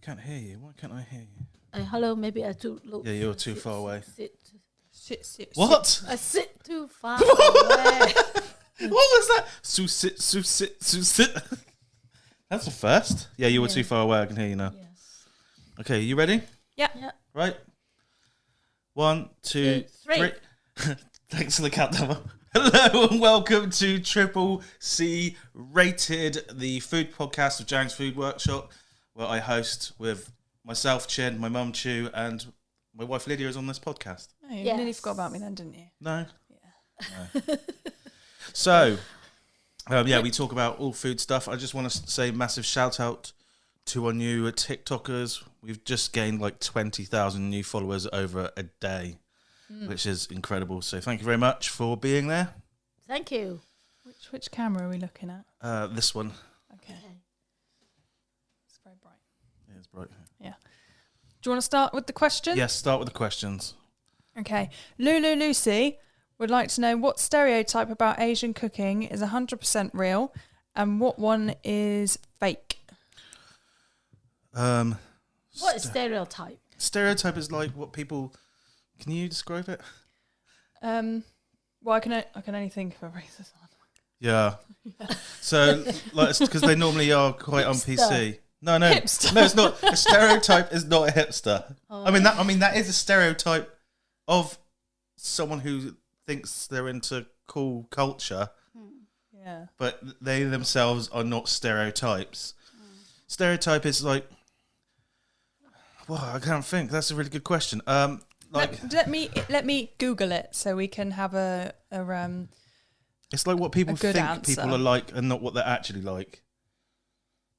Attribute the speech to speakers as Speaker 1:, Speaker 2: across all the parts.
Speaker 1: can't hear you. Why can't I hear you?
Speaker 2: Hello, maybe I too look.
Speaker 1: Yeah, you're too far away.
Speaker 2: Sit.
Speaker 1: What?
Speaker 2: I sit too far away.
Speaker 1: What was that? Sit. That's a first. Yeah, you were too far away. I can hear you now.
Speaker 2: Yes.
Speaker 1: Okay, you ready?
Speaker 2: Yeah.
Speaker 1: Right. 1, 2, 3. Thanks for the countdown. Hello and welcome to Triple C Rated, the food podcast of Ziangs Food Workshop, where I host with myself, Chin, my mum, Choo, and my wife Lydia is on this podcast.
Speaker 3: Oh, you nearly forgot about me then, didn't you?
Speaker 1: No.
Speaker 3: Yeah.
Speaker 1: No. So, we talk about all food stuff. I just want to say massive shout out to our new TikTokers. We've just gained like 20,000 new followers over a day, which is incredible. So thank you very much for being there.
Speaker 2: Thank you.
Speaker 3: Which camera are we looking at?
Speaker 1: This one.
Speaker 3: Okay. It's very bright.
Speaker 1: Yeah, it's bright.
Speaker 3: Yeah. Do you want to start with the questions?
Speaker 1: Yes, start with the questions.
Speaker 3: Okay. Lulu Lucy would like to know what stereotype about Asian cooking is 100% real and what one is fake.
Speaker 2: What is stereotype?
Speaker 1: Stereotype is like what people... Can you describe it?
Speaker 3: Well, I can only think of a racist one.
Speaker 1: Yeah. So, like, it's because they normally are quite on PC. No,
Speaker 3: Hipster.
Speaker 1: no, it's not. A stereotype is not a hipster.
Speaker 2: Oh.
Speaker 1: I mean that is a stereotype of someone who thinks they're into cool culture,
Speaker 3: Yeah.
Speaker 1: but they themselves are not stereotypes. Stereotype is like, well, I can't think. That's a really good question.
Speaker 3: Let me Google it so we can have a
Speaker 1: it's like what people
Speaker 3: good
Speaker 1: think
Speaker 3: answer.
Speaker 1: people are like and not what they're actually like.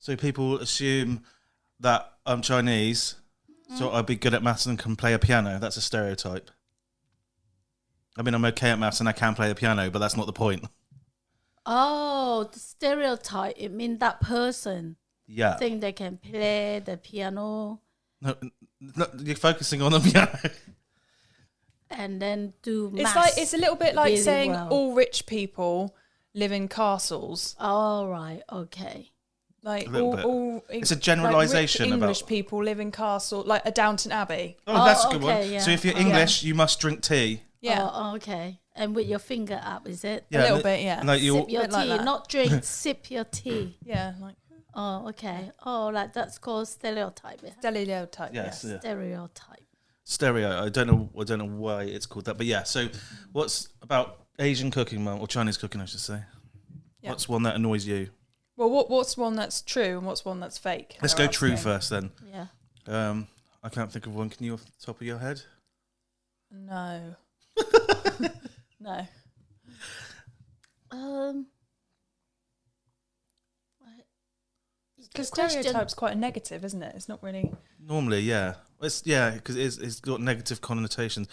Speaker 1: So people assume that I'm Chinese, so I'd be good at maths and can play a piano. That's a stereotype. I mean, I'm okay at maths and I can play the piano, but that's not the point.
Speaker 2: Oh, the stereotype. It means that person
Speaker 1: Yeah.
Speaker 2: think they can play the piano
Speaker 1: No, you're focusing on the piano.
Speaker 2: and then do
Speaker 3: It's
Speaker 2: maths.
Speaker 3: a little bit like
Speaker 2: really
Speaker 3: saying
Speaker 2: well.
Speaker 3: all rich people live in castles.
Speaker 2: All right. Okay.
Speaker 3: Like
Speaker 1: A little bit.
Speaker 3: all
Speaker 1: It's a generalisation
Speaker 3: like rich
Speaker 1: about-
Speaker 3: English people live in castle, like a Downton Abbey.
Speaker 1: Oh, that's a good
Speaker 2: okay,
Speaker 1: one.
Speaker 2: yeah.
Speaker 1: So if you're
Speaker 2: Oh.
Speaker 1: English, you must drink tea.
Speaker 3: Yeah,
Speaker 2: Oh, okay. And with your finger up, is it?
Speaker 1: Yeah,
Speaker 3: a little
Speaker 1: and
Speaker 3: bit. Yeah,
Speaker 1: Like you,
Speaker 2: Sip your
Speaker 3: Bit like
Speaker 2: tea,
Speaker 3: that.
Speaker 2: not drink. Sip your tea.
Speaker 3: yeah, like
Speaker 2: Oh, okay. Oh, like that's called stereotype. Yeah.
Speaker 3: stereotype.
Speaker 1: yes, yeah.
Speaker 2: Stereotype.
Speaker 1: Stereo. I don't know why it's called that, but yeah. So, what's about Asian cooking, Mum, or Chinese cooking, I should say?
Speaker 3: Yeah.
Speaker 1: What's one that annoys you?
Speaker 3: Well, what's one that's true and what's one that's fake?
Speaker 1: Let's
Speaker 3: They're
Speaker 1: go true
Speaker 3: asking.
Speaker 1: first, then.
Speaker 2: Yeah.
Speaker 1: I can't think of one. Can you off the top of your head?
Speaker 3: No. No. Because stereotype's quite a negative, isn't it? It's not really.
Speaker 1: Normally, yeah. Because it's got negative connotations.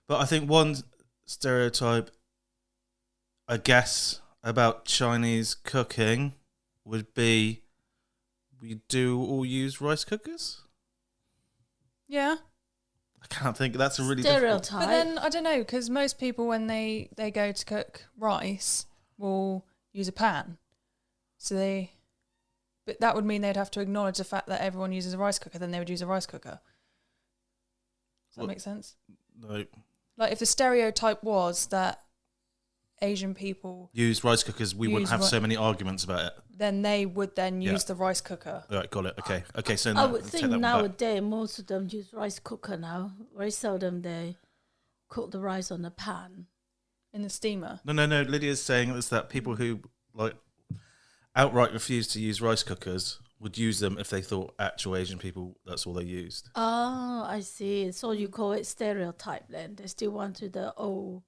Speaker 1: But I think one stereotype, I guess, about Chinese cooking would be we do all use rice cookers.
Speaker 3: Yeah.
Speaker 1: I can't think. That's a really difficult.
Speaker 2: Stereotype.
Speaker 3: But then I don't know, because most people when they go to cook rice will use a pan. But that would mean they'd have to acknowledge the fact that everyone uses a rice cooker, then they would use a rice cooker. Does that
Speaker 1: What?
Speaker 3: make sense?
Speaker 1: No.
Speaker 3: Like if the stereotype was that Asian people,
Speaker 1: Use rice cookers, we wouldn't
Speaker 3: Use
Speaker 1: have
Speaker 3: ri-
Speaker 1: so many arguments about it.
Speaker 3: then they would then
Speaker 1: Yeah.
Speaker 3: use the rice cooker.
Speaker 1: All right, got it. Okay. So
Speaker 2: I
Speaker 1: now,
Speaker 2: would
Speaker 1: take
Speaker 2: think
Speaker 1: that one back.
Speaker 2: nowadays most of them use rice cooker now. Very seldom they cook the rice on the pan.
Speaker 3: In the steamer.
Speaker 1: No. Lydia's saying is that people who like outright refuse to use rice cookers would use them if they thought actual Asian people that's all they used.
Speaker 2: Oh, I see. So you call it stereotype then? They still want to the old.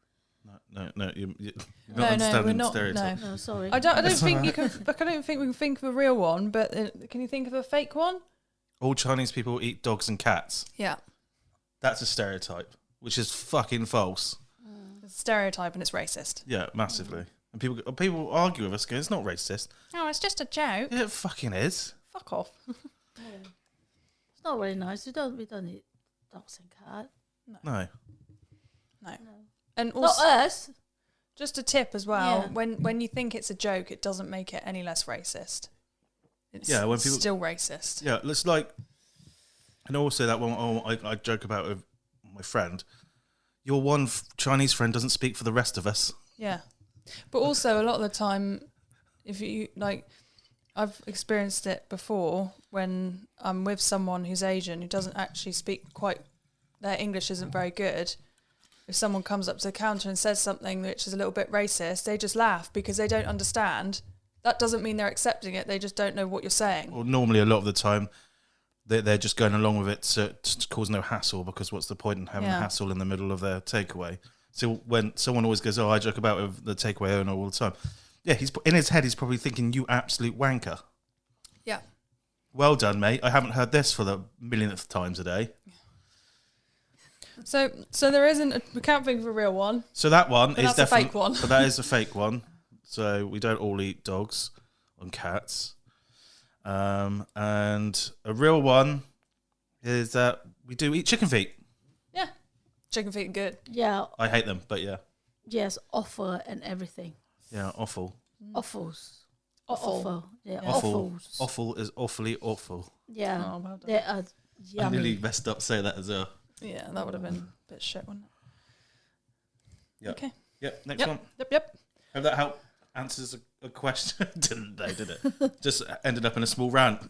Speaker 1: No, you're not
Speaker 3: No,
Speaker 1: understanding
Speaker 3: we're
Speaker 1: the
Speaker 3: not.
Speaker 1: stereotype.
Speaker 3: No.
Speaker 2: No, sorry.
Speaker 3: I don't
Speaker 1: That's
Speaker 3: think
Speaker 1: all
Speaker 3: you can. I don't think we can think of a real one. But can you think of a fake one?
Speaker 1: All Chinese people eat dogs and cats.
Speaker 3: Yeah,
Speaker 1: That's a stereotype, which is fucking false.
Speaker 3: it's a stereotype and it's racist.
Speaker 1: Yeah, massively. And people argue with us, going, "It's not racist."
Speaker 3: Oh, it's just a joke.
Speaker 1: Yeah, it fucking is.
Speaker 3: Fuck off.
Speaker 2: It's not very nice. We don't eat dogs and cats.
Speaker 1: No.
Speaker 3: No. And
Speaker 2: Not
Speaker 3: also,
Speaker 2: us.
Speaker 3: just a tip as well.
Speaker 2: Yeah.
Speaker 3: When you think it's a joke, it doesn't make it any less racist. It's
Speaker 1: Yeah, when people-
Speaker 3: still racist.
Speaker 1: Yeah, it's like And also that one, I joke about with my friend. Your one Chinese friend doesn't speak for the rest of us.
Speaker 3: Yeah. But also a lot of the time, if you like, I've experienced it before when I'm with someone who's Asian who doesn't actually speak their English isn't very good. If someone comes up to the counter and says something which is a little bit racist, they just laugh because they don't understand. That doesn't mean they're accepting it. They just don't know what you're saying.
Speaker 1: Well, normally a lot of the time, they're just going along with it to cause no hassle, because what's the point in having a hassle in the middle of their takeaway? So when someone always goes, I joke about it with the takeaway owner all the time. Yeah, he's in his head, he's probably thinking, you absolute wanker.
Speaker 3: Yeah.
Speaker 1: Well done, mate. I haven't heard this for the millionth times a day.
Speaker 3: So there isn't. We can't think of a real one.
Speaker 1: So that one
Speaker 3: But
Speaker 1: is
Speaker 3: that's a
Speaker 1: definitely
Speaker 3: fake one.
Speaker 1: But that is a fake one. So we don't all eat dogs and cats. And a real one is that we do eat chicken feet.
Speaker 3: Yeah. Chicken feet are good.
Speaker 2: Yeah.
Speaker 1: I hate them, but yeah.
Speaker 2: Yes, offal and everything.
Speaker 1: Yeah, awful.
Speaker 2: Offals.
Speaker 3: Offal.
Speaker 2: Offal. Yeah,
Speaker 1: Awful.
Speaker 2: offals.
Speaker 1: Awful is awfully awful.
Speaker 2: Yeah.
Speaker 3: Oh, well done.
Speaker 2: They are
Speaker 1: I
Speaker 2: yummy.
Speaker 1: nearly messed up saying that as well.
Speaker 3: Yeah, that would have been a bit shit, wouldn't it?
Speaker 1: Yep.
Speaker 3: Okay.
Speaker 1: Yep, next one.
Speaker 3: Yep.
Speaker 1: Hope that help answers a question. Didn't they, did it? Just ended up in a small rant.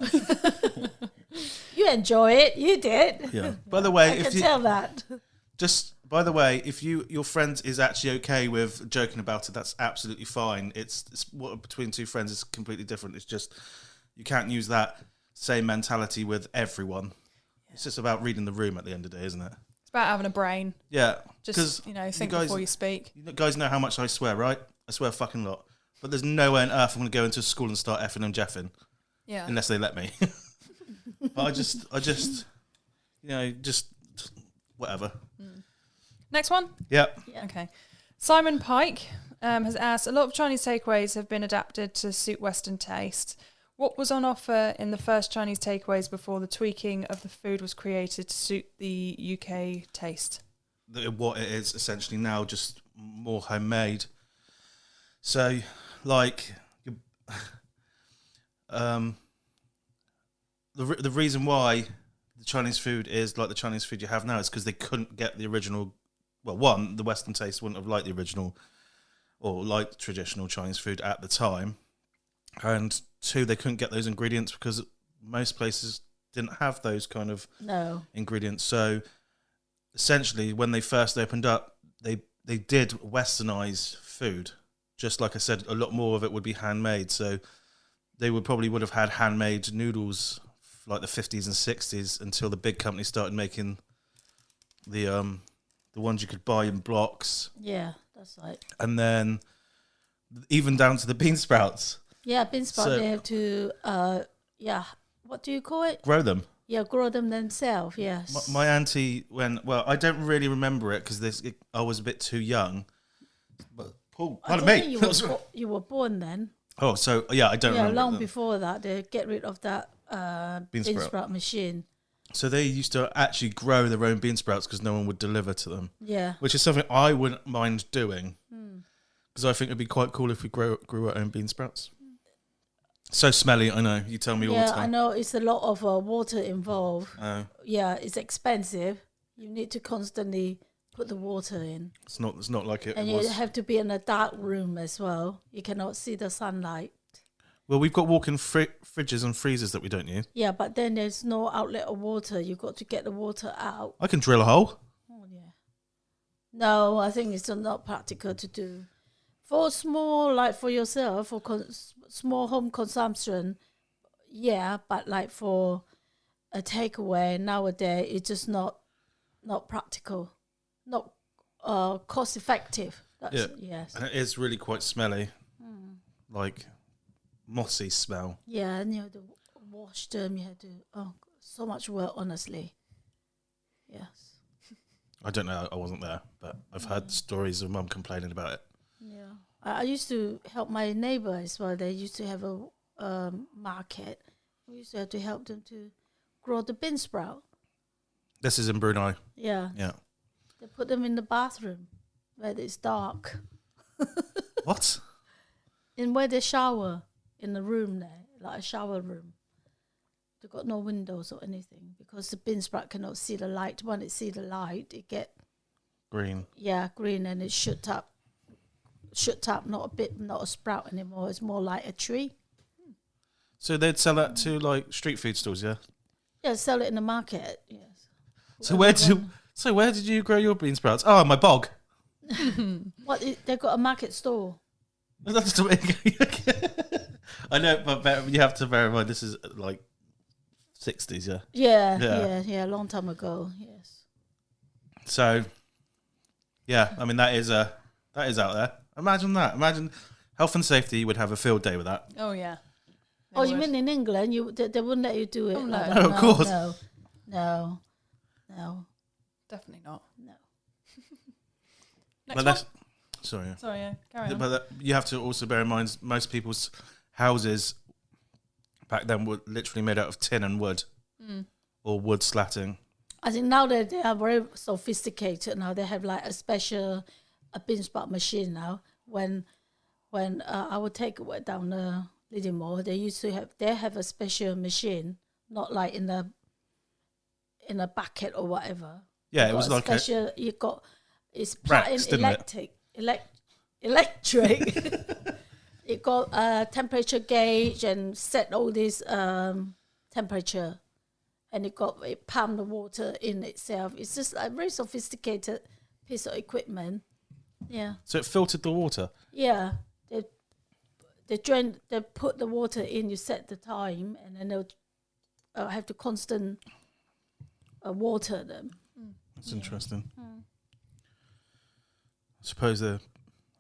Speaker 2: You enjoy it. You did.
Speaker 1: Yeah. By the way,
Speaker 2: I can tell that.
Speaker 1: If your friend is actually okay with joking about it, that's absolutely fine. It's what between two friends is completely different. It's just you can't use that same mentality with everyone. It's just about reading the room at the end of the day, isn't it?
Speaker 3: It's about having a brain.
Speaker 1: Yeah.
Speaker 3: Just, think before you speak.
Speaker 1: You guys know how much I swear, right? I swear a fucking lot. But there's no way on earth I'm going to go into school and start effing and jeffing.
Speaker 3: Yeah.
Speaker 1: Unless they let me. But I just, just whatever.
Speaker 3: Next one?
Speaker 1: Yep.
Speaker 2: Yeah.
Speaker 3: Okay. Simon Pike has asked, a lot of Chinese takeaways have been adapted to suit Western taste. What was on offer in the first Chinese takeaways before the tweaking of the food was created to suit the UK taste?
Speaker 1: What it is essentially now, just more homemade. So, like, the reason why the Chinese food is like the Chinese food you have now is because they couldn't get the original. Well, one, the Western taste wouldn't have liked the original or liked traditional Chinese food at the time. And two, they couldn't get those ingredients because most places didn't have those kind of ingredients. So essentially, when they first opened up, they did Westernize food. Just like I said, a lot more of it would be handmade. So they would have had handmade noodles like the 50s and 60s until the big companies started making the ones you could buy in blocks.
Speaker 2: Yeah, that's right.
Speaker 1: And then even down to the bean sprouts.
Speaker 2: Yeah, bean sprout, they have to, what do you call it?
Speaker 1: Grow them.
Speaker 2: Yeah, grow them themselves, yes.
Speaker 1: My auntie, I don't really remember it because I was a bit too young. But Paul, pardon me.
Speaker 2: You were born then.
Speaker 1: Oh, so yeah, I don't remember.
Speaker 2: Yeah, long before that, they get rid of that bean sprout machine.
Speaker 1: So they used to actually grow their own bean sprouts because no one would deliver to them.
Speaker 2: Yeah.
Speaker 1: Which is something I wouldn't mind doing. Because I think it'd be quite cool if we grew our own bean sprouts. So smelly, I know. You tell me all the time.
Speaker 2: Yeah, I know. It's a lot of water involved.
Speaker 1: Oh.
Speaker 2: Yeah, it's expensive. You need to constantly put the water in.
Speaker 1: It's not like it was.
Speaker 2: And you have to be in a dark room as well. You cannot see the sunlight.
Speaker 1: Well, we've got walk-in fridges and freezers that we don't use.
Speaker 2: Yeah, but then there's no outlet of water. You've got to get the water out.
Speaker 1: I can drill a hole.
Speaker 2: Oh, yeah. No, I think it's not practical to do. For small, like for yourself, for small home consumption, yeah, but like for a takeaway nowadays, it's just not practical, not cost effective. Yes.
Speaker 1: And it is really quite smelly, like mossy smell.
Speaker 2: Yeah, and you have to wash them. You have to so much work, honestly. Yes.
Speaker 1: I don't know. I wasn't there, but I've heard stories of mum complaining about it.
Speaker 2: Yeah, I used to help my neighbour as well. They used to have a market. We used to have to help them to grow the bean sprout.
Speaker 1: This is in Brunei.
Speaker 2: Yeah.
Speaker 1: Yeah.
Speaker 2: They put them in the bathroom where it's dark.
Speaker 1: What?
Speaker 2: In where they shower, in the room there, like a shower room. They got no windows or anything because the bean sprout cannot see the light. When it see the light, it get
Speaker 1: green.
Speaker 2: Yeah, green, and it shoot up. Not a sprout anymore. It's more like a tree.
Speaker 1: So they'd sell that to like street food stores, yeah.
Speaker 2: Yeah, sell it in the market. Yes.
Speaker 1: So where did you grow your bean sprouts? Oh, my bog.
Speaker 2: They've got a market store.
Speaker 1: That's the way. I know, but you have to bear in mind this is like 60s, yeah.
Speaker 2: Yeah, a long time ago. Yes.
Speaker 1: So, yeah, I mean that is out there. Imagine that. Imagine health and safety would have a field day with that.
Speaker 3: Oh yeah.
Speaker 2: You mean in England? They wouldn't let you do it.
Speaker 3: Oh,
Speaker 2: like
Speaker 3: no.
Speaker 2: that.
Speaker 1: No, of course.
Speaker 2: No.
Speaker 3: Definitely not.
Speaker 2: No.
Speaker 3: Next
Speaker 1: But
Speaker 3: one.
Speaker 1: Sorry.
Speaker 3: Sorry, yeah. Carry on.
Speaker 1: But you have to also bear in mind most people's houses back then were literally made out of tin and wood or wood slatting.
Speaker 2: I think now that they are very sophisticated now, they have like a bean sprout machine now. When I would take it down the Liddy Mall, they have a special machine, not like in a bucket or whatever.
Speaker 1: Yeah, it was like
Speaker 2: special. It's
Speaker 1: Racks, didn't
Speaker 2: electric. It got a temperature gauge and set all this temperature, and it pumped the water in itself. It's just a very sophisticated piece of equipment. Yeah.
Speaker 1: So it filtered the water.
Speaker 2: Yeah. They put the water in. You set the time, and then they'll have to constant water them.
Speaker 1: That's interesting. I suppose they're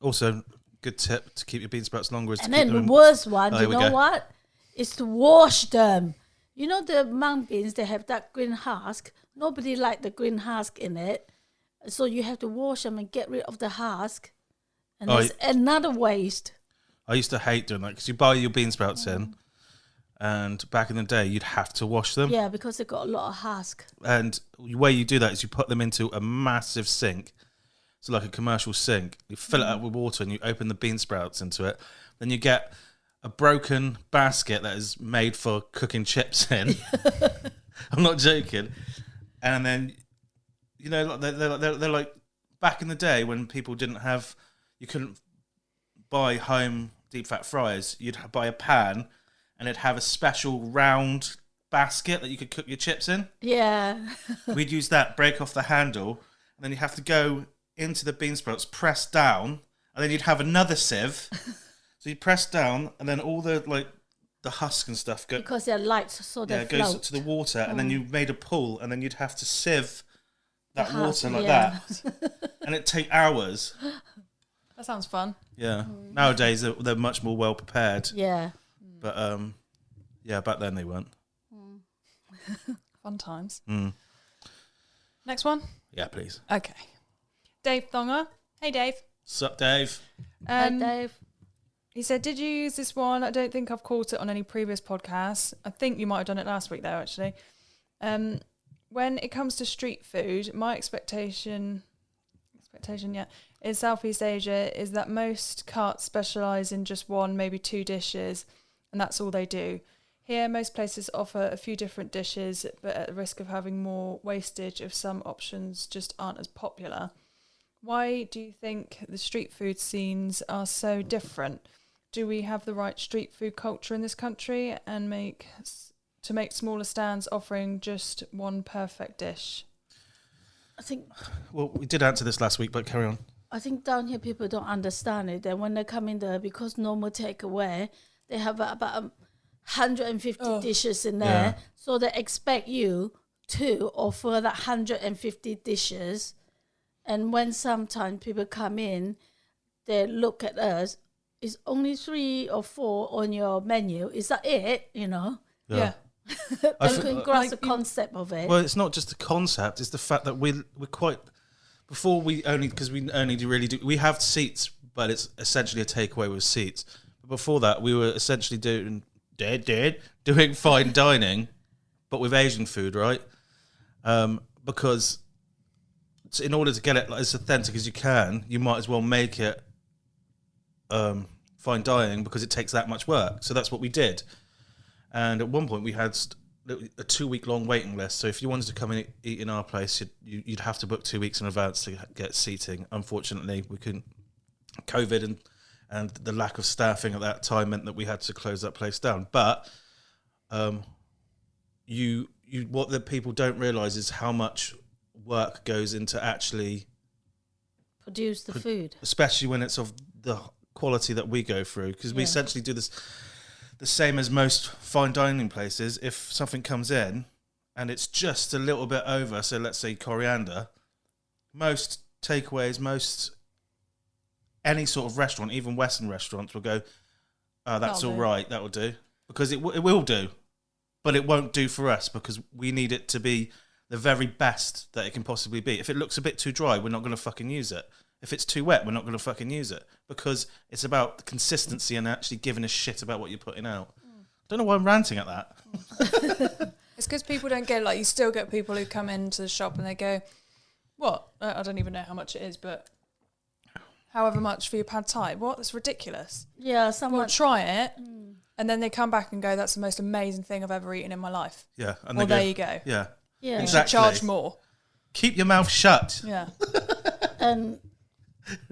Speaker 1: also good tip to keep your bean sprouts longer is to
Speaker 2: And
Speaker 1: keep
Speaker 2: then
Speaker 1: them
Speaker 2: the worst one,
Speaker 1: Oh,
Speaker 2: you
Speaker 1: here we
Speaker 2: know
Speaker 1: go.
Speaker 2: what? Is to wash them. You know the mung beans, they have that green husk. Nobody like the green husk in it. So you have to wash them and get rid of the husk. And
Speaker 1: Oh,
Speaker 2: there's another waste.
Speaker 1: I used to hate doing that because you buy your bean sprouts in, and back in the day you'd have to wash them.
Speaker 2: Yeah, because they got a lot of husk.
Speaker 1: And the way you do that is you put them into a massive sink, so like a commercial sink. You fill it up with water and you open the bean sprouts into it. Then you get a broken basket that is made for cooking chips in. I'm not joking. And then, you know, they're like back in the day when people you couldn't buy home deep fat fryers. You'd buy a pan and it'd have a special round basket that you could cook your chips in.
Speaker 2: Yeah.
Speaker 1: We'd use that, break off the handle, and then you'd have to go into the bean sprouts, press down, and then you'd have another sieve. So you press down, and then all the husk and stuff
Speaker 2: Because they're light, so they
Speaker 1: goes
Speaker 2: float.
Speaker 1: to the water, and then you made a pool, and then you'd have to sieve that
Speaker 2: The husk,
Speaker 1: water like
Speaker 2: yeah.
Speaker 1: that, and it'd take hours.
Speaker 3: That sounds fun.
Speaker 1: Yeah. Nowadays they're much more well prepared,
Speaker 2: Yeah.
Speaker 1: but yeah, back then they weren't.
Speaker 3: Fun times.
Speaker 1: Mm.
Speaker 3: Next one.
Speaker 1: Yeah, please.
Speaker 3: Okay. Dave Thonger. Hey, Dave.
Speaker 1: Sup, Dave?
Speaker 2: Hi, Dave.
Speaker 3: He said, did you use this one? I don't think I've caught it on any previous podcasts. I think you might have done it last week, though, actually. When it comes to street food, my expectation in Southeast Asia is that most carts specialise in just one, maybe two dishes, and that's all they do. Here, most places offer a few different dishes, but at the risk of having more wastage if some options just aren't as popular. Why do you think the street food scenes are so different? Do we have the right street food culture in this country and make smaller stands offering just one perfect dish?
Speaker 2: I think
Speaker 1: Well, we did answer this last week, but carry on.
Speaker 2: I think down here people don't understand it. And when they come in there, because normal takeaway, they have about 150 dishes in there.
Speaker 1: Yeah.
Speaker 2: So they expect you to offer that 150 dishes. And when sometimes people come in, they look at us, it's only 3 or 4 on your menu. Is that it? You know?
Speaker 3: Yeah.
Speaker 2: They couldn't grasp the concept of it.
Speaker 1: Well, it's not just the concept; it's the fact that we're quite. Before we only we have seats, but it's essentially a takeaway with seats. But before that, we were essentially doing fine dining, but with Asian food, right? Because in order to get it as authentic as you can, you might as well make it fine dining because it takes that much work. So that's what we did. And at one point we had a 2-week long waiting list. So if you wanted to come and eat in our place, you'd have to book 2 weeks in advance to get seating. Unfortunately, we couldn't. COVID and the lack of staffing at that time meant that we had to close that place down. But what the people don't realise is how much work goes into actually
Speaker 2: produce the food,
Speaker 1: especially when it's of the quality that we go through, because we essentially do this the same as most fine dining places. If something comes in and it's just a little bit over, so let's say coriander, most takeaways, any sort of restaurant, even Western restaurants, will go, oh, that's all right, that will do. Because it will do, but it won't do for us, because we need it to be the very best that it can possibly be. If it looks a bit too dry, we're not going to fucking use it. If it's too wet, we're not going to fucking use it, because it's about the consistency and actually giving a shit about what you're putting out. I don't know why I'm ranting at that.
Speaker 3: It's because people don't get it. Like, you still get people who come into the shop and they go, what? I don't even know how much it is, but however much for your pad thai. What? That's ridiculous.
Speaker 2: Yeah, someone
Speaker 3: will try it, and then they come back and go, that's the most amazing thing I've ever eaten in my life.
Speaker 1: Yeah. And
Speaker 3: well, there you go.
Speaker 1: Yeah.
Speaker 2: Yeah.
Speaker 1: Exactly.
Speaker 3: You should charge more.
Speaker 1: Keep your mouth shut.
Speaker 3: Yeah.
Speaker 2: And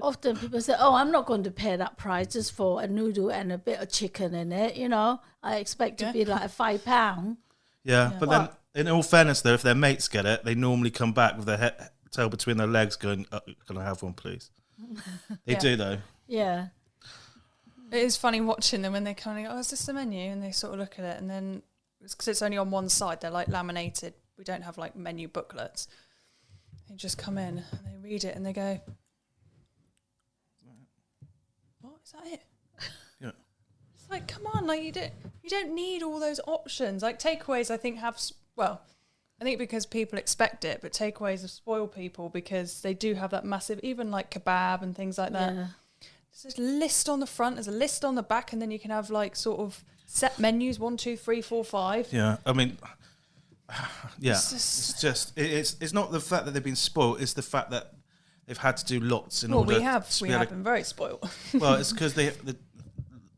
Speaker 2: often people say, oh, I'm not going to pay that price just for a noodle and a bit of chicken in it, you know. I expect to be like £5.
Speaker 1: Yeah, but then, in all fairness, though, if their mates get it, they normally come back with their tail between their legs going, can I have one, please? They do, though.
Speaker 2: Yeah.
Speaker 3: It is funny watching them when they kind of go, oh, is this the menu? And they sort of look at it, and then, because it's only on one side, they're like laminated. We don't have like menu booklets. They just come in and they read it and they go, what, is that it?
Speaker 1: Yeah.
Speaker 3: It's like, come on, like you don't need all those options. Like takeaways, I think I think because people expect it, but takeaways have spoiled people because they do have that massive, even like kebab and things like that.
Speaker 2: Yeah.
Speaker 3: There's a list on the front, there's a list on the back, and then you can have like sort of set menus, 1, 2, 3, 4, 5.
Speaker 1: Yeah, I mean, yeah, it's not the fact that they've been spoiled, it's the fact that they've had to do lots in order.
Speaker 3: We have been very spoiled.
Speaker 1: Well, it's because the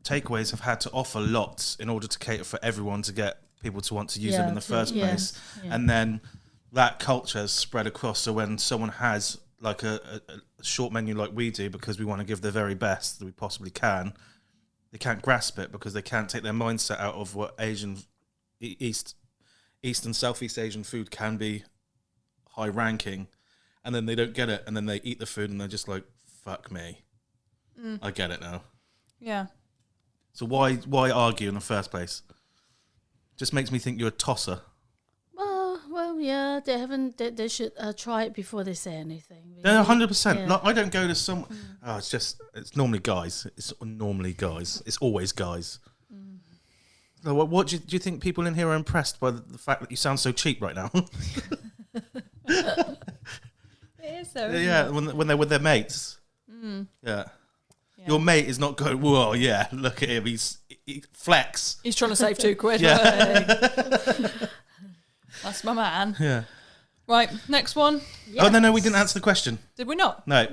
Speaker 1: takeaways have had to offer lots in order to cater for everyone, to get people to want to use them in the first place. Yeah. And then that culture has spread across, so when someone has like a short menu like we do, because we want to give the very best that we possibly can, they can't grasp it because they can't take their mindset out of what Asian East and Southeast Asian food can be high ranking, and then they don't get it, and then they eat the food and they're just like, fuck me. I get it now.
Speaker 3: Yeah.
Speaker 1: So why argue in the first place? Just makes me think you're a tosser.
Speaker 2: Well, yeah, they haven't. They should try it before they say anything. Really.
Speaker 1: No, 100%. Yeah. Like, I don't go to some. Oh, it's normally guys. It's always guys. Like, what do you think people in here are impressed by the fact that you sound so cheap right now?
Speaker 3: It is though.
Speaker 1: Yeah, when they're with their mates. Yeah. Your mate is not going, whoa, yeah, look at him, he flex.
Speaker 3: He's trying to save £2.
Speaker 1: Yeah.
Speaker 3: That's my man.
Speaker 1: Yeah.
Speaker 3: Right, next one.
Speaker 2: Yes.
Speaker 1: Oh, no, we didn't answer the question.
Speaker 3: Did we not?
Speaker 1: No.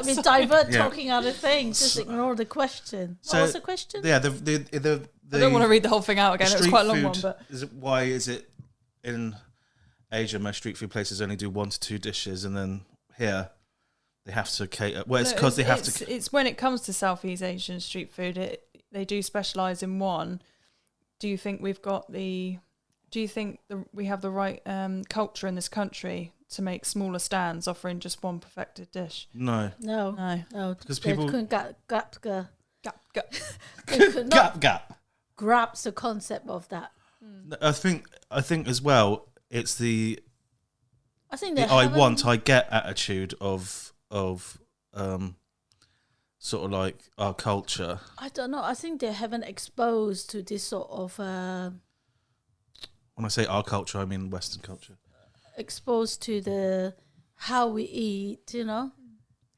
Speaker 2: We divert talking other things. Just ignore the question. What was the question?
Speaker 1: Yeah,
Speaker 3: I don't want to read the whole thing out again. It was quite a long one. But
Speaker 1: why is it in Asia, most street food places only do 1 to 2 dishes, and then here they have to cater? Well, it's because they have to.
Speaker 3: It's when it comes to Southeast Asian street food, they do specialise in one. Do you think we have the right culture in this country to make smaller stands offering just one perfected dish?
Speaker 1: No.
Speaker 2: Because
Speaker 1: people
Speaker 2: couldn't grasp the concept of that.
Speaker 1: I think as well, it's the
Speaker 2: I
Speaker 1: want, I get attitude of sort of like our culture.
Speaker 2: I don't know. I think they haven't exposed to this sort of.
Speaker 1: When I say our culture, I mean Western culture.
Speaker 2: Exposed to how we eat, you know.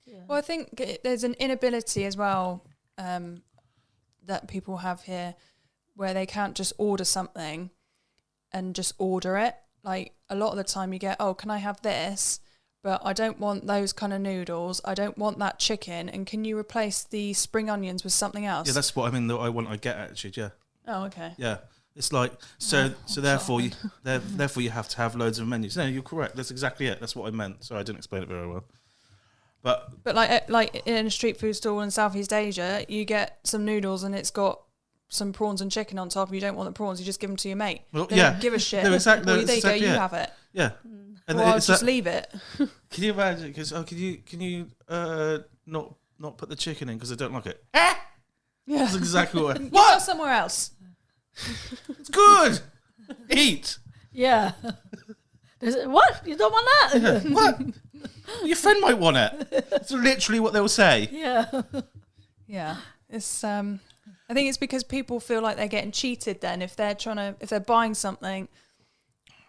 Speaker 2: Yeah.
Speaker 3: Well, I think there's an inability as well that people have here, where they can't just order something and just order it. Like a lot of the time, you get, oh, can I have this? But I don't want those kind of noodles. I don't want that chicken. And can you replace the spring onions with something else?
Speaker 1: Yeah, that's what I mean. I get attitude. Yeah.
Speaker 3: Oh, okay.
Speaker 1: Yeah. It's like so therefore you have to have loads of menus. No, you're correct. That's exactly it. That's what I meant. Sorry, I didn't explain it very well. But
Speaker 3: like in a street food stall in Southeast Asia, you get some noodles and it's got some prawns and chicken on top. You don't want the prawns, you just give them to your mate.
Speaker 1: Well,
Speaker 3: they don't give a shit.
Speaker 1: No, exactly.
Speaker 3: Well, there you go. You have it.
Speaker 1: Yeah.
Speaker 3: And I'll just leave it.
Speaker 1: Can you imagine? Because can you not put the chicken in because I don't like it?
Speaker 3: Yeah,
Speaker 1: that's exactly what.
Speaker 3: What? Somewhere else.
Speaker 1: It's good. Eat.
Speaker 2: Yeah. What? You don't want that?
Speaker 1: Yeah. What? Your friend might want it. That's literally what they'll say.
Speaker 2: Yeah.
Speaker 3: Yeah. It's I think it's because people feel like they're getting cheated then if they're buying something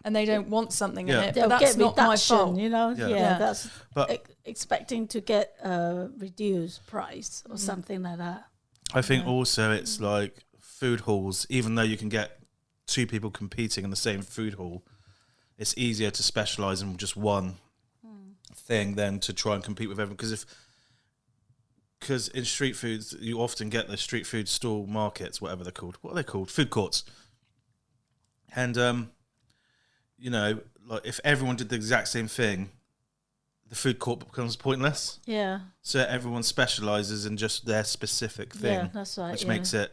Speaker 3: and they don't want something in it.
Speaker 2: They'll
Speaker 3: but that's
Speaker 2: get
Speaker 3: not
Speaker 2: reduction,
Speaker 3: my fault.
Speaker 2: you know? Yeah, that's
Speaker 1: but
Speaker 2: expecting to get a reduced price or something like that.
Speaker 1: I think also it's like food halls, even though you can get two people competing in the same food hall, it's easier to specialise in just one thing than to try and compete with everyone. Because in street foods, you often get the street food stall markets, whatever they're called. What are they called? Food courts. And, you know, like if everyone did the exact same thing, the food court becomes pointless.
Speaker 2: Yeah.
Speaker 1: So everyone specialises in just their specific thing.
Speaker 2: Yeah, that's right.
Speaker 1: Which makes it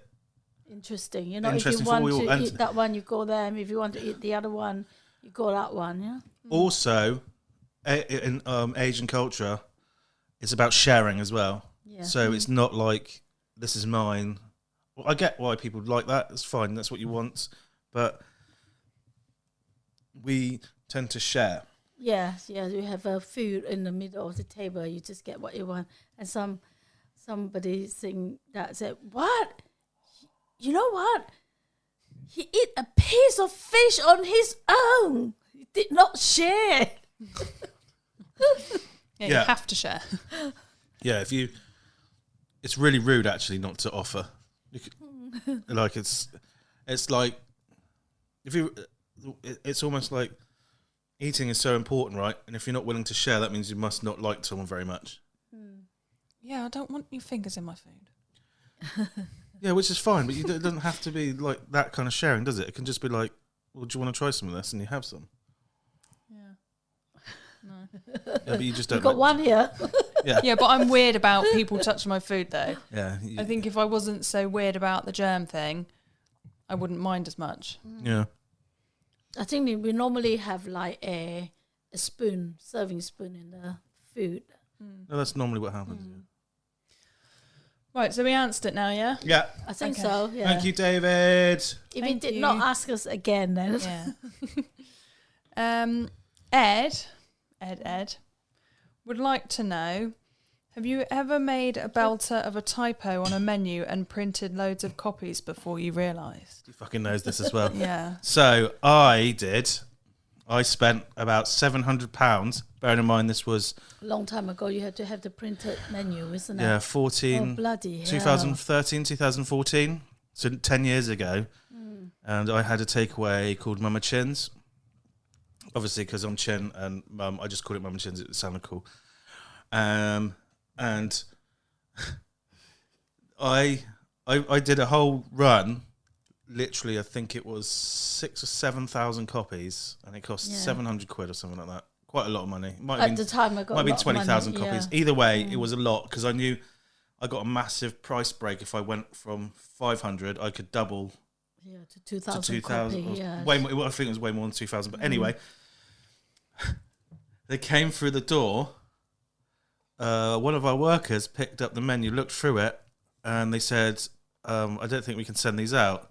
Speaker 2: interesting. You know,
Speaker 1: interesting
Speaker 2: if you want
Speaker 1: for
Speaker 2: to eat that one, you go there. And if you want to eat the other one, you go that one, yeah?
Speaker 1: Also, in Asian culture, it's about sharing as well.
Speaker 2: Yeah.
Speaker 1: So it's not like, this is mine. Well, I get why people like that. It's fine. That's what you want. But we tend to share.
Speaker 2: Yes, you have a food in the middle of the table. You just get what you want. And somebody saying that said, what? You know what? He ate a piece of fish on his own. He did not share.
Speaker 3: Yeah, you have to share.
Speaker 1: Yeah, it's really rude actually not to offer. Like it's like it's almost like eating is so important, right? And if you're not willing to share, that means you must not like someone very much.
Speaker 3: Yeah, I don't want your fingers in my food.
Speaker 1: Yeah, which is fine, but it doesn't have to be like that kind of sharing, does it? It can just be like, well, do you want to try some of this? And you have some.
Speaker 3: Yeah. No.
Speaker 1: Yeah, but you just don't.
Speaker 2: You've got one here.
Speaker 3: Yeah, but I'm weird about people touching my food, though.
Speaker 1: Yeah.
Speaker 3: I think if I wasn't so weird about the germ thing, I wouldn't mind as much.
Speaker 1: Yeah.
Speaker 2: I think we normally have like a serving spoon in the food.
Speaker 1: No, that's normally what happens.
Speaker 3: Right, so we answered it now, yeah?
Speaker 1: Yeah.
Speaker 2: I think so, yeah.
Speaker 1: Thank you, David.
Speaker 2: If he did not ask us again, then.
Speaker 3: Yeah. Ed would like to know, have you ever made a belter of a typo on a menu and printed loads of copies before you realised?
Speaker 1: He fucking knows this as well.
Speaker 3: Yeah.
Speaker 1: So I spent about £700. Bearing in mind this was
Speaker 2: A long time ago, you had to have the printed menu, isn't it?
Speaker 1: yeah, 14,
Speaker 2: Oh, bloody hell.
Speaker 1: 2013, 2014, so 10 years ago. And I had a takeaway called Mama Chin's. Obviously, because I'm Chin and Mum, I just called it Mama Chin's. It sounded cool. And I did a whole run. Literally, I think it was 6,000 or 7,000 copies, and it cost £700 or something like that. Quite a lot of money.
Speaker 2: At the time, I got
Speaker 1: might be
Speaker 2: a lot
Speaker 1: 20,000
Speaker 2: of money,
Speaker 1: copies. Either way, it was a lot because I knew I got a massive price break. If I went from 500, I could double
Speaker 2: to 2,000
Speaker 1: to 2,000.
Speaker 2: copy, yeah.
Speaker 1: Way more, I think it was way more than 2,000. But anyway, they came through the door. One of our workers picked up the menu, looked through it, and they said, I don't think we can send these out.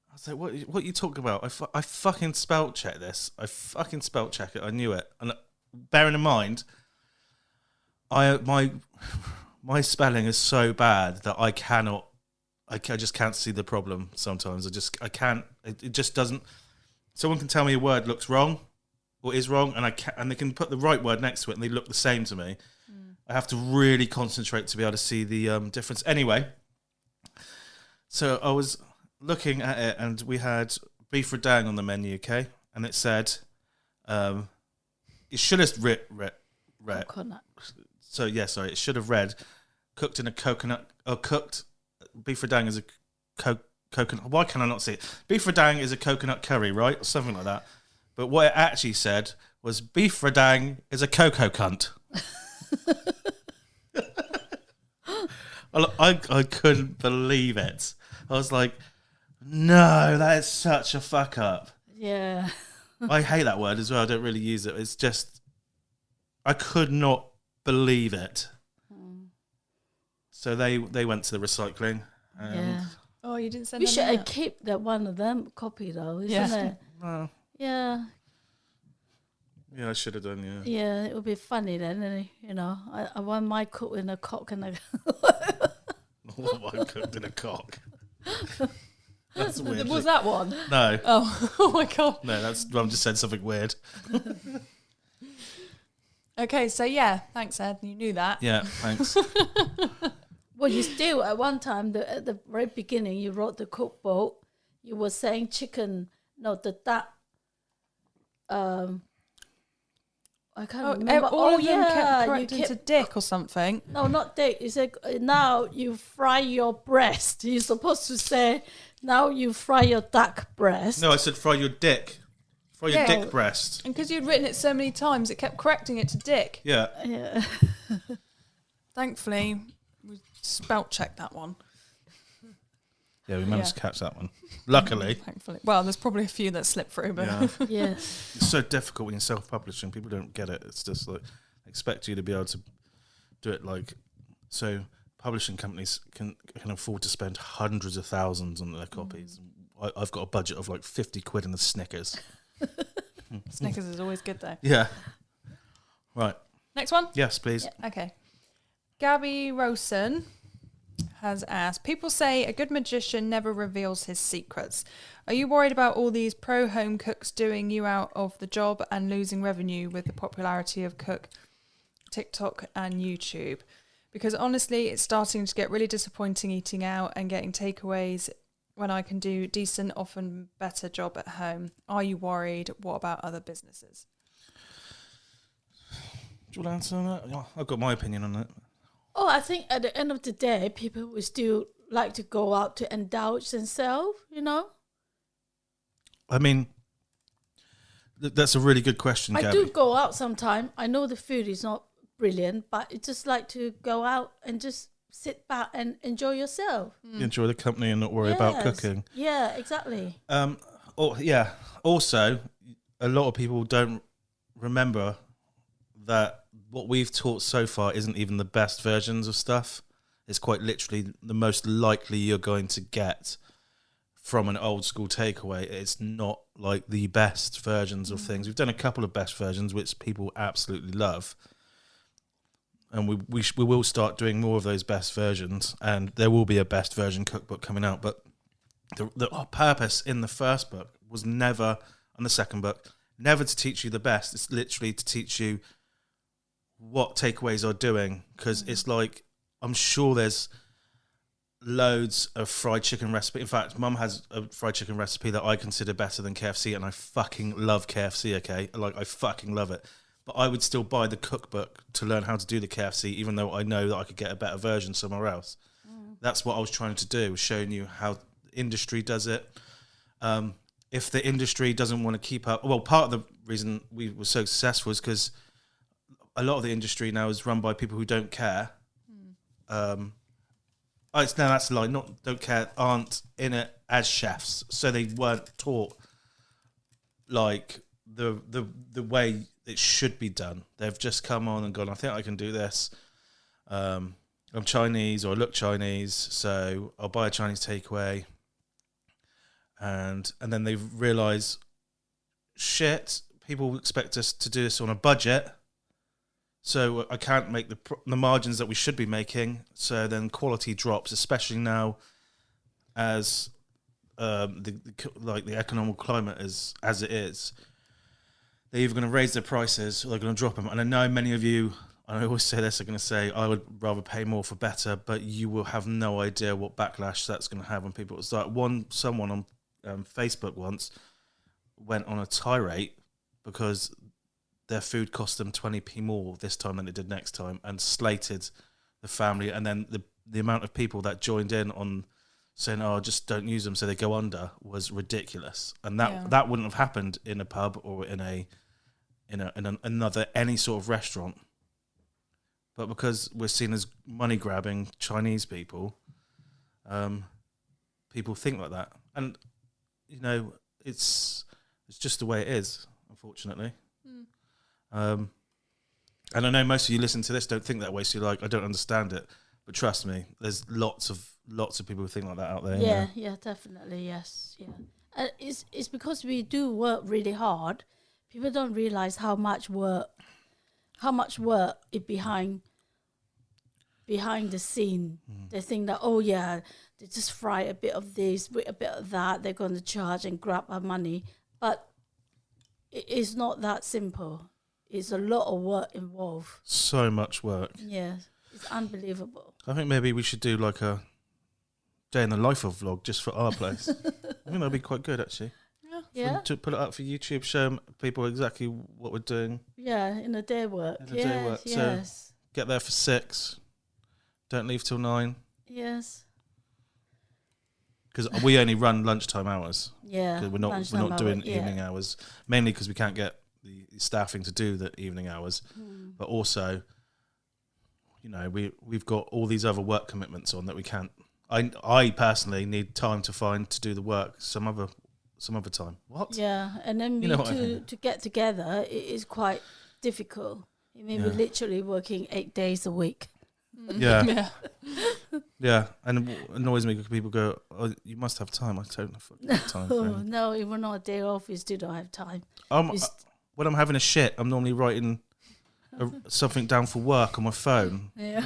Speaker 1: I was like, what are you talking about? I fucking spell check this. I fucking spell check it. I knew it. And bearing in mind, my spelling is so bad that I just can't see the problem sometimes. I can't, it just doesn't, someone can tell me a word looks wrong or is wrong, and they can put the right word next to it and they look the same to me. I have to really concentrate to be able to see the difference. Anyway, so I was looking at it and we had beef redang on the menu, okay? And it said, it should have read.
Speaker 2: Coconut.
Speaker 1: So yeah, sorry, it should have read cooked in a coconut, or cooked beef redang is a coconut. Why can I not see it? Beef radang is a coconut curry, right? Or something like that. But what it actually said was beef radang is a cocoa cunt. I couldn't believe it. I was like, no, that is such a fuck up.
Speaker 2: Yeah.
Speaker 1: I hate that word as well. I don't really use it. It's just, I could not believe it. So they went to the recycling.
Speaker 2: Yeah.
Speaker 3: Oh, you didn't send
Speaker 2: We
Speaker 3: them
Speaker 2: should
Speaker 3: out?
Speaker 2: keep that one of them copy though, isn't it? Yeah.
Speaker 1: Yeah, I should have done, yeah.
Speaker 2: Yeah, it would be funny then, you know. I want my cook in a cock and a...
Speaker 1: What have I cooked in a cock? That's weird.
Speaker 3: Was that one?
Speaker 1: No.
Speaker 3: Oh my God.
Speaker 1: No, I'm just saying something weird.
Speaker 3: Okay, so yeah, thanks, Ed. You knew that.
Speaker 1: Yeah, thanks.
Speaker 2: Well, you still, at one time, at the very beginning, you wrote the cookbook, you were saying chicken, the duck, I can't remember.
Speaker 3: All of them kept correcting to dick or something.
Speaker 2: No, not dick. You said, now you fry your breast. You're supposed to say, now you fry your duck breast.
Speaker 1: No, I said fry your dick. Fry your dick breast.
Speaker 3: And because you'd written it so many times, it kept correcting it to dick.
Speaker 1: Yeah.
Speaker 2: Yeah.
Speaker 3: Thankfully, we spelt checked that one.
Speaker 1: Yeah, we managed to catch that one. Luckily.
Speaker 3: Thankfully. Well, there's probably a few that slipped through, but...
Speaker 1: Yeah.
Speaker 2: Yes.
Speaker 1: It's so difficult when you're self-publishing. People don't get it. It's just like, they expect you to be able to do it like... So publishing companies can afford to spend hundreds of thousands on their copies. I've got a budget of like 50 quid in the Snickers.
Speaker 3: Snickers is always good, though.
Speaker 1: Yeah. Right.
Speaker 3: Next one?
Speaker 1: Yes, please.
Speaker 3: Yeah, okay. Gabby Rosen has asked, people say a good magician never reveals his secrets. Are you worried about all these pro home cooks doing you out of the job and losing revenue with the popularity of cook, TikTok and YouTube? Because honestly, it's starting to get really disappointing eating out and getting takeaways when I can do decent, often better job at home. Are you worried? What about other businesses?
Speaker 1: Do you want to answer on that? Yeah, I've got my opinion on that.
Speaker 2: Oh, I think at the end of the day, people will still like to go out to indulge themselves, you know?
Speaker 1: I mean, that's a really good question, Gabby.
Speaker 2: I do go out sometime. I know the food is not brilliant, but it's just like to go out and just sit back and enjoy yourself.
Speaker 1: Enjoy the company and not worry about cooking.
Speaker 2: Yeah, exactly.
Speaker 1: Also, a lot of people don't remember that what we've taught so far isn't even the best versions of stuff. It's quite literally the most likely you're going to get from an old school takeaway. It's not like the best versions of things. We've done a couple of best versions which people absolutely love, and we will start doing more of those best versions, and there will be a best version cookbook coming out. But the purpose in the first book was never, on the second book, never to teach you the best. It's literally to teach you what takeaways are doing, because it's like, I'm sure there's loads of fried chicken recipe. In fact, Mum has a fried chicken recipe that I consider better than KFC, and I fucking love KFC, okay? Like, I fucking love it. But I would still buy the cookbook to learn how to do the KFC, even though I know that I could get a better version somewhere else. That's what I was trying to do, was showing you how the industry does it. If the industry doesn't want to keep up... Well, part of the reason we were so successful is because a lot of the industry now is run by people who don't care. That's a lie. Not don't care, aren't in it as chefs, so they weren't taught like the way it should be done. They've just come on and gone, I think I can do this. I'm Chinese, or I look Chinese, so I'll buy a Chinese takeaway. And then they realise, shit, people expect us to do this on a budget, so I can't make the margins that we should be making. So then quality drops, especially now as the economic climate is as it is. They're either going to raise their prices or they're going to drop them. And I know many of you, and I always say this, are going to say, I would rather pay more for better, but you will have no idea what backlash that's going to have on people. It's like someone on Facebook once went on a tirade because their food cost them 20p more this time than it did next time, and slated the family. And then the amount of people that joined in on saying, "Oh, just don't use them so they go under," was ridiculous, and that wouldn't have happened in a pub or in another any sort of restaurant. But because we're seen as money grabbing Chinese people, people think like that, and it's just the way it is, unfortunately. And I know most of you listen to this don't think that way, so you're like, I don't understand it. But trust me, there's lots of people who think like that out there.
Speaker 2: Yeah, definitely, yes, yeah. It's because we do work really hard. People don't realize how much work is behind the scene. They think that, oh yeah, they just fry a bit of this, a bit of that. They're going to charge and grab our money, but it is not that simple. It's a lot of work involved.
Speaker 1: So much work.
Speaker 2: Yeah, it's unbelievable.
Speaker 1: I think maybe we should do like a day in the life of vlog just for our place. I think that'd be quite good, actually.
Speaker 2: Yeah.
Speaker 1: To put it up for YouTube, show people exactly what we're doing.
Speaker 2: Yeah, in a day work. Yes.
Speaker 1: So get there for 6. Don't leave till 9.
Speaker 2: Yes.
Speaker 1: Because we only run lunchtime hours.
Speaker 2: Yeah.
Speaker 1: We're not doing evening hours, mainly because we can't get the staffing to do the evening hours, but also, we've got all these other work commitments on that we can't. I personally need time to find to do the work some other time. What?
Speaker 2: Yeah, and then to get together, it is quite difficult. I mean, we're literally working 8 days a week.
Speaker 1: Yeah. Yeah, and it annoys me because people go, "Oh, you must have time." I don't have time.
Speaker 2: No, even on a day off, you still don't have time.
Speaker 1: When I'm having a shit, I'm normally writing something down for work on my phone.
Speaker 2: Yeah.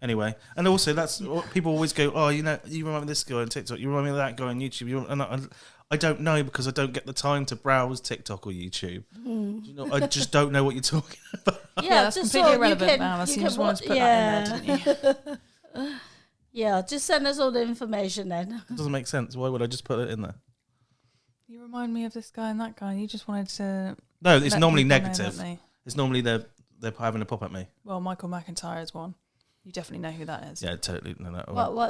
Speaker 1: Anyway, and also that's what people always go, "Oh, you remind me of this guy on TikTok. You remind me of that guy on YouTube." And I don't know because I don't get the time to browse TikTok or YouTube. I just don't know what you're talking about.
Speaker 2: Yeah,
Speaker 3: that's completely irrelevant now. You just wanted to put that in there, didn't you?
Speaker 2: Yeah, just send us all the information then.
Speaker 1: It doesn't make sense. Why would I just put it in there?
Speaker 3: You remind me of this guy and that guy. You just wanted to...
Speaker 1: No, it's normally negative. It's normally they're having a pop at me.
Speaker 3: Well, Michael McIntyre is one. You definitely know who that is.
Speaker 1: Yeah, totally. No.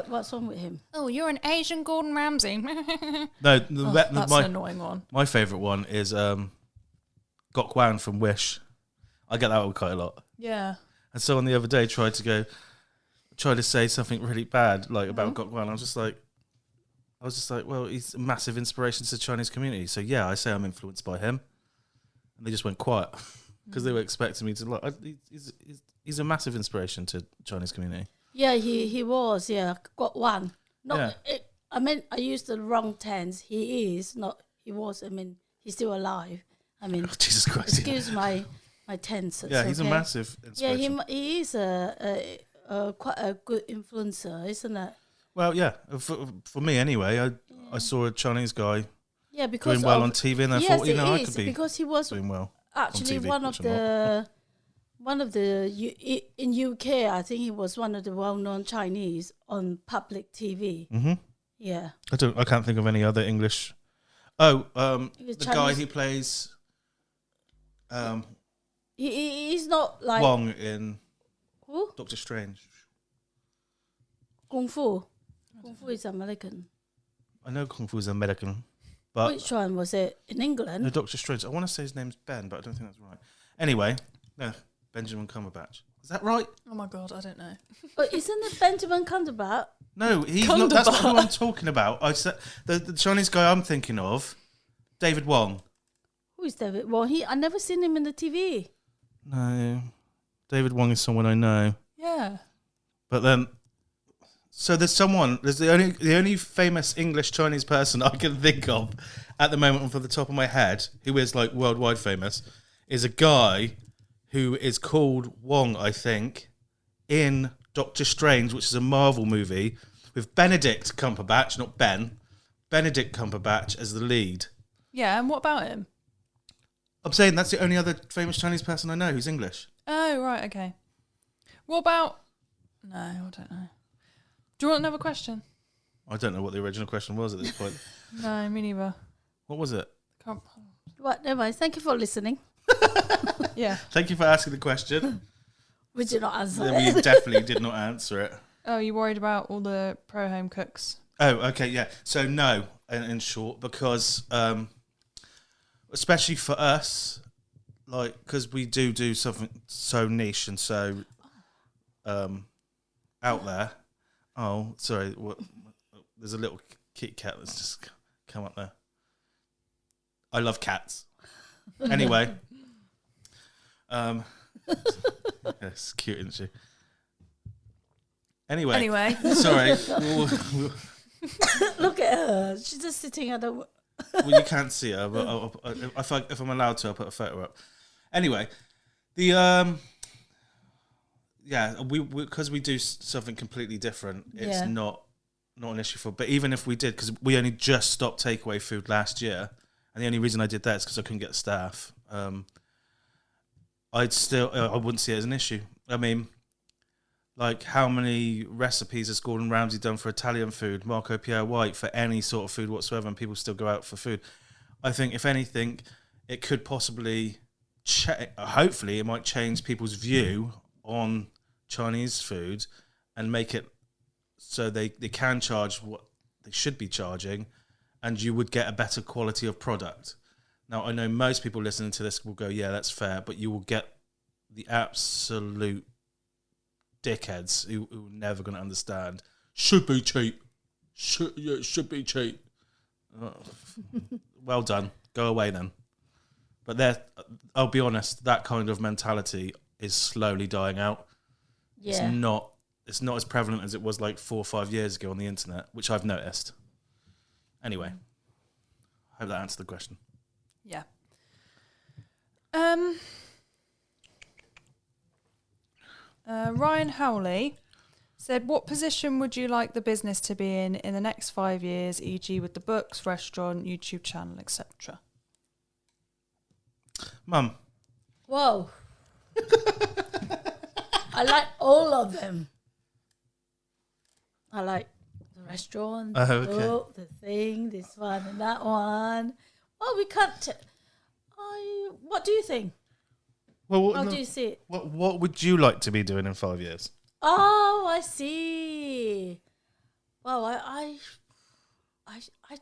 Speaker 2: What's wrong with him?
Speaker 3: Oh, you're an Asian Gordon Ramsay.
Speaker 1: No,
Speaker 3: that's an annoying one.
Speaker 1: My favourite one is Gok Wan from Wish. I get that one quite a lot.
Speaker 3: Yeah.
Speaker 1: And someone the other day tried to say something really bad, like about Gok Wan. I was just like, well, he's a massive inspiration to the Chinese community. So yeah, I say I'm influenced by him. And they just went quiet because they were expecting me to like. He's a massive inspiration to the Chinese community.
Speaker 2: Yeah, he was. Yeah, Gok Wan. I used the wrong tense. He is not. He was. I mean, he's still alive. I mean,
Speaker 1: Jesus Christ.
Speaker 2: Excuse my tenses.
Speaker 1: Yeah, he's a massive inspiration.
Speaker 2: Yeah, he is quite a good influencer, isn't it?
Speaker 1: Well, yeah. For me, anyway, I saw a Chinese guy.
Speaker 2: Yeah, because
Speaker 1: doing well on TV, and I thought, I could be
Speaker 2: because he was
Speaker 1: doing well.
Speaker 2: Actually,
Speaker 1: on TV,
Speaker 2: one of the in UK, I think he was one of the well-known Chinese on public TV.
Speaker 1: Mm-hmm.
Speaker 2: Yeah.
Speaker 1: I can't think of any other English. Oh, the
Speaker 2: Chinese
Speaker 1: guy who plays.
Speaker 2: He's not like
Speaker 1: Wong in
Speaker 2: who?
Speaker 1: Doctor Strange.
Speaker 2: Kung Fu. Kung Fu is American.
Speaker 1: I know Kung Fu is American, but
Speaker 2: which one was it in England?
Speaker 1: No, Doctor Strange. I want to say his name's Ben, but I don't think that's right. Anyway, no, Benjamin Cumberbatch. Is that right?
Speaker 3: Oh my god, I don't know.
Speaker 2: But isn't it Benjamin Cumberbatch?
Speaker 1: No, he's not. That's not who I'm talking about. I said the Chinese guy I'm thinking of, David Wong.
Speaker 2: Who is David Wong? I never seen him in the TV.
Speaker 1: No, David Wong is someone I know.
Speaker 3: Yeah.
Speaker 1: But then, so there's the only famous English Chinese person I can think of at the moment off the top of my head who is like worldwide famous is a guy who is called Wong, I think, in Doctor Strange, which is a Marvel movie with Benedict Cumberbatch, not Ben, Benedict Cumberbatch as the lead.
Speaker 3: Yeah, and what about him?
Speaker 1: I'm saying that's the only other famous Chinese person I know who's English.
Speaker 3: Oh, right, okay. What about... No, I don't know. Do you want another question?
Speaker 1: I don't know what the original question was at this point.
Speaker 3: No, me neither.
Speaker 1: What was it?
Speaker 2: What? Never mind. Thank you for listening.
Speaker 3: Yeah.
Speaker 1: Thank you for asking the question.
Speaker 2: We did not answer
Speaker 1: We definitely did not answer it.
Speaker 3: Oh, you worried about all the pro home cooks
Speaker 1: Oh, okay, yeah. So no, in short, because especially for us, like, because we do something so niche and so out there. Oh, sorry. What? There's a little Kit Kat that's just come up there. I love cats. Anyway, it's cute, isn't she? Anyway, sorry.
Speaker 2: Look at her. She's just sitting at the...
Speaker 1: Well, you can't see her, but if I'm allowed to, I'll put a photo up. Anyway, the we because we do something completely different. It's not an issue for. But even if we did, because we only just stopped takeaway food last year, and the only reason I did that is because I couldn't get staff. I wouldn't see it as an issue. I mean, like, how many recipes has Gordon Ramsay done for Italian food, Marco Pierre White for any sort of food whatsoever, and people still go out for food? I think, if anything, it could possibly, hopefully, it might change people's view on Chinese food and make it so they can charge what they should be charging, and you would get a better quality of product. Now, I know most people listening to this will go, yeah, that's fair, but you will get the absolute dickheads who are never going to understand. Should be cheap. Should be cheap. Well done. Go away then. But I'll be honest, that kind of mentality is slowly dying out.
Speaker 2: Yeah.
Speaker 1: It's not as prevalent as it was like 4 or 5 years ago on the internet, which I've noticed. Anyway, hope that answered the question.
Speaker 3: Yeah. Ryan Howley said, what position would you like the business to be in the next 5 years, e.g. with the books, restaurant, YouTube channel, etc.?
Speaker 1: Mum.
Speaker 2: Whoa. I like all of them. I like the restaurant, the book, the thing, this one and that one. Well, we can't... what do you think?
Speaker 1: Well,
Speaker 2: How do you see it?
Speaker 1: What would you like to be doing in 5 years?
Speaker 2: Oh, I see. Well, I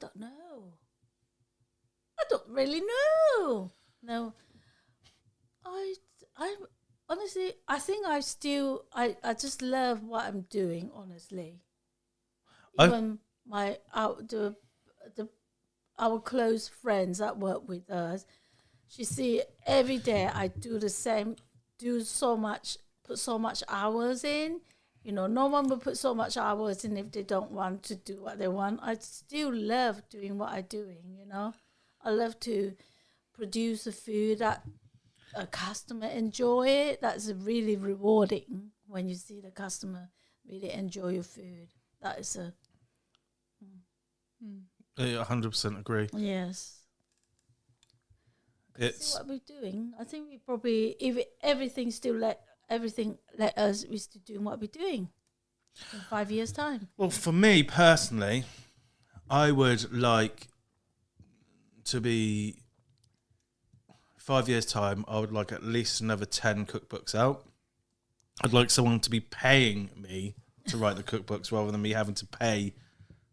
Speaker 2: don't know. I don't really know. No. I honestly, I think I just love what I'm doing, honestly. Even our close friends that work with us, she see every day I do the same, put so much hours in. You know, no one will put so much hours in if they don't want to do what they want. I still love doing what I'm doing, you know. I love to produce the food that a customer enjoy it. That's really rewarding when you see the customer really enjoy your food. That is a...
Speaker 1: I 100% agree.
Speaker 2: Yes.
Speaker 1: It's
Speaker 2: See what we're doing. I think we probably, if everything let us, we're still doing what we're doing in 5 years' time.
Speaker 1: Well, for me personally, I would like to be 5 years' time. I would like at least another 10 cookbooks out. I'd like someone to be paying me to write the cookbooks rather than me having to pay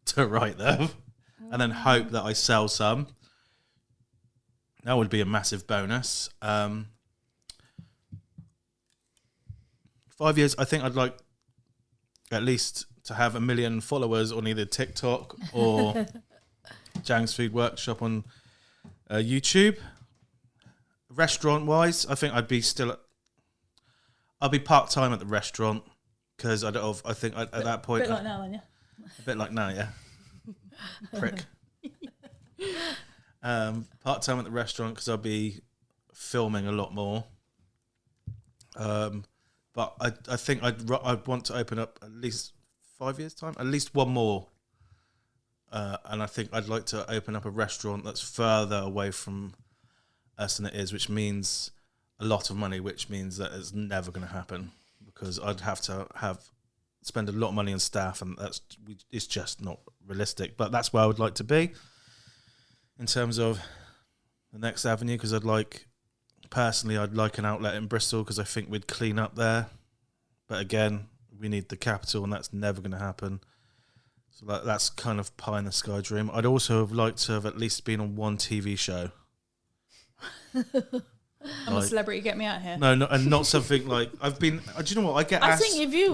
Speaker 1: to write them, and then hope that I sell some. That would be a massive bonus. 5 years, I think I'd like at least to have 1 million followers on either TikTok or Ziangs Food Workshop on YouTube. Restaurant-wise, I think I'll be part-time at the restaurant because I think at that point...
Speaker 2: A bit like now, aren't you?
Speaker 1: A bit like now, yeah. Prick. Part-time at the restaurant because I'll be filming a lot more. But I think I'd want to open up at least 5 years' time, at least one more. And I think I'd like to open up a restaurant that's further away from us than it is, which means a lot of money, which means that it's never going to happen because I'd have to spend a lot of money on staff, and it's just not realistic. But that's where I would like to be in terms of the next avenue, because I'd like an outlet in Bristol because I think we'd clean up there. But again, we need the capital, and that's never going to happen. So that's kind of pie in the sky dream. I'd also have liked to have at least been on one TV show.
Speaker 3: I'm a celebrity. Get me out of here.
Speaker 1: No, and not something like I've been. Do you know what I get?
Speaker 2: I think if you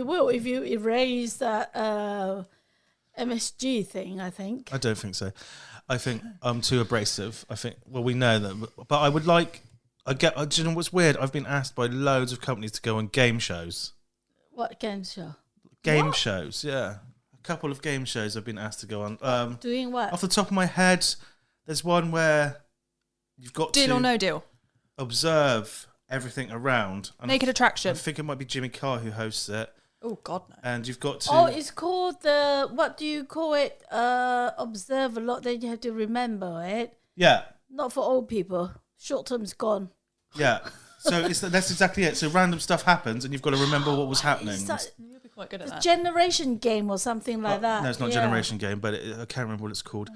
Speaker 2: will if you erase that MSG thing. I think.
Speaker 1: I don't think so. I think I'm too abrasive. I think. Well, we know that, but I would like. Do you know what's weird? I've been asked by loads of companies to go on game shows.
Speaker 2: What game show?
Speaker 1: Game shows, yeah. A couple of game shows I've been asked to go on.
Speaker 2: Doing what?
Speaker 1: Off the top of my head, there's one where you've got
Speaker 3: Deal
Speaker 1: to
Speaker 3: or no deal.
Speaker 1: observe everything around. And
Speaker 3: Naked Attraction.
Speaker 1: I think it might be Jimmy Carr who hosts it.
Speaker 3: Oh God, no.
Speaker 1: And you've got to.
Speaker 2: Oh, it's called what do you call it? Observe a lot. Then you have to remember it.
Speaker 1: Yeah,
Speaker 2: Not for old people. Short term's gone.
Speaker 1: yeah. So that's exactly it. So random stuff happens, and you've got to remember what was happening.
Speaker 3: You'll be quite good at that.
Speaker 2: Generation game or something like that.
Speaker 1: No, it's not
Speaker 2: Yeah.
Speaker 1: Generation Game, but I can't remember what it's called.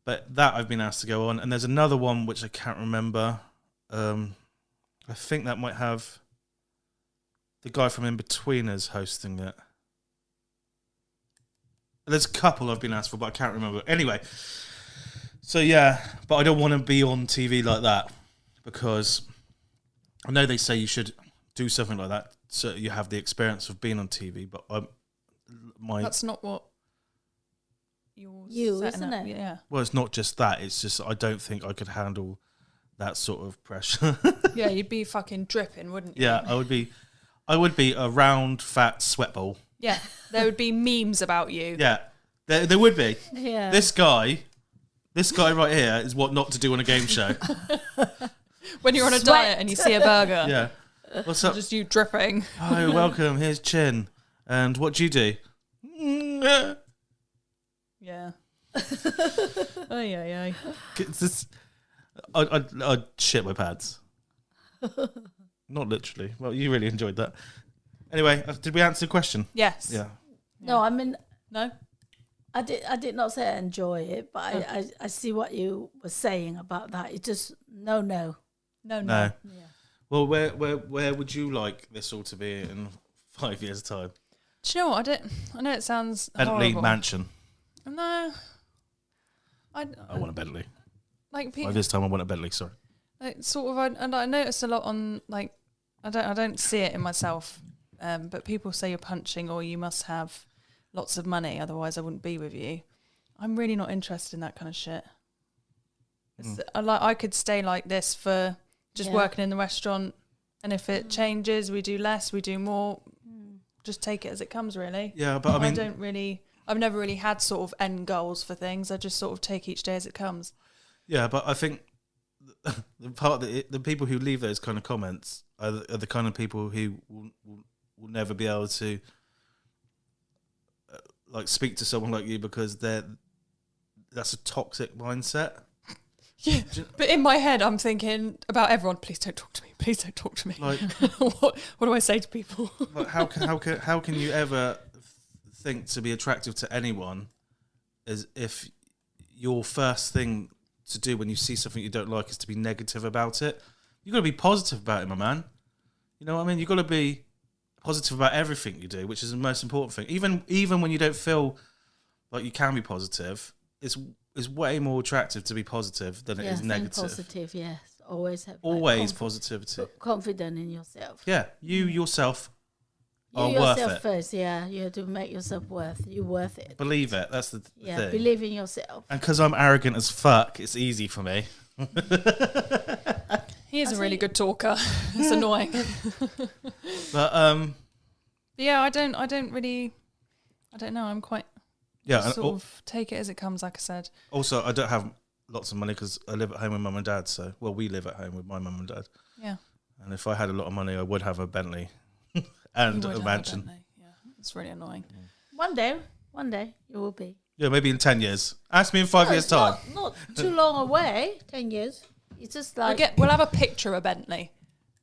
Speaker 1: But that I've been asked to go on, and there's another one which I can't remember. I think that might have the guy from In Betweeners hosting it. There's a couple I've been asked for, but I can't remember. Anyway, so yeah, but I don't want to be on TV like that because I know they say you should do something like that so you have the experience of being on TV, but
Speaker 3: That's not what you're
Speaker 2: isn't
Speaker 3: setting up.
Speaker 2: it?
Speaker 3: Yeah.
Speaker 1: well, it's not just that. It's just I don't think I could handle that sort of pressure.
Speaker 3: Yeah, you'd be fucking dripping, wouldn't you?
Speaker 1: Yeah, I would be a round, fat sweat ball.
Speaker 3: Yeah, there would be memes about you.
Speaker 1: Yeah, there would be.
Speaker 2: Yeah.
Speaker 1: This guy right here is what not to do on a game show.
Speaker 3: When you're on a
Speaker 2: Sweat.
Speaker 3: diet and you see a burger,
Speaker 1: Yeah. What's up?
Speaker 3: just you dripping.
Speaker 1: Hi, welcome. Here's Chin. And what do you do?
Speaker 3: Yeah. Ay.
Speaker 1: It's this, I'd shit my pants. Not literally. Well, you really enjoyed that. Anyway, did we answer the question?
Speaker 3: Yes.
Speaker 1: Yeah.
Speaker 2: No, I mean,
Speaker 3: No?
Speaker 2: I did not say I enjoy it, but I see what you were saying about that. It's just no.
Speaker 3: No.
Speaker 1: No.
Speaker 2: Yeah.
Speaker 1: Well, where would you like this all to be in 5 years' time?
Speaker 3: Do you know what? I know it sounds
Speaker 1: Bentley
Speaker 3: horrible.
Speaker 1: mansion.
Speaker 3: No.
Speaker 1: I want a Bentley.
Speaker 3: Like people.
Speaker 1: By this time, I want a Bentley. Sorry.
Speaker 3: Like, sort of, and I notice a lot on like I don't see it in myself, but people say you're punching or you must have lots of money, otherwise I wouldn't be with you. I'm really not interested in that kind of shit. I could stay like this for just working in the restaurant, and if it changes, we do less, we do more. Just take it as it comes, really.
Speaker 1: Yeah, but I mean,
Speaker 3: I've never really had sort of end goals for things. I just sort of take each day as it comes.
Speaker 1: yeah, but I think the people who leave those kind of comments are the kind of people who will never be able to like speak to someone like you because that's a toxic mindset.
Speaker 3: Yeah, but in my head, I'm thinking about everyone. Please don't talk to me. Please don't talk to me.
Speaker 1: Like,
Speaker 3: what do I say to people?
Speaker 1: like how can you ever think to be attractive to anyone as if your first thing to do when you see something you don't like is to be negative about it? You got to be positive about it, my man. You know what I mean? You got to be positive about everything you do, which is the most important thing. Even when you don't feel like you can be positive, it's way more attractive to be positive than it is negative.
Speaker 2: Positive, yes. Always have
Speaker 1: Positivity.
Speaker 2: confident in yourself.
Speaker 1: Yeah, you yourself are
Speaker 2: You
Speaker 1: worth
Speaker 2: yourself
Speaker 1: it.
Speaker 2: first, yeah. You have to make yourself you're worth it.
Speaker 1: Believe it. That's the thing.
Speaker 2: Believe in yourself.
Speaker 1: And because I'm arrogant as fuck, it's easy for me.
Speaker 3: He is a really good talker. It's annoying.
Speaker 1: But
Speaker 3: yeah, I don't know. I'm quite
Speaker 1: yeah.
Speaker 3: sort of take it as it comes, like I said.
Speaker 1: Also, I don't have lots of money because I live at home with mum and dad. So, well, we live at home with my mum and dad.
Speaker 3: Yeah.
Speaker 1: And if I had a lot of money, I would have a Bentley and
Speaker 3: You would
Speaker 1: a
Speaker 3: have
Speaker 1: mansion.
Speaker 3: Bentley. Yeah, it's really annoying.
Speaker 2: One day you will be.
Speaker 1: Yeah, maybe in 10 years. Ask me in 5 years'
Speaker 2: It's
Speaker 1: time.
Speaker 2: Not too long away. 10 years. It's just like
Speaker 3: We'll have a picture of Bentley,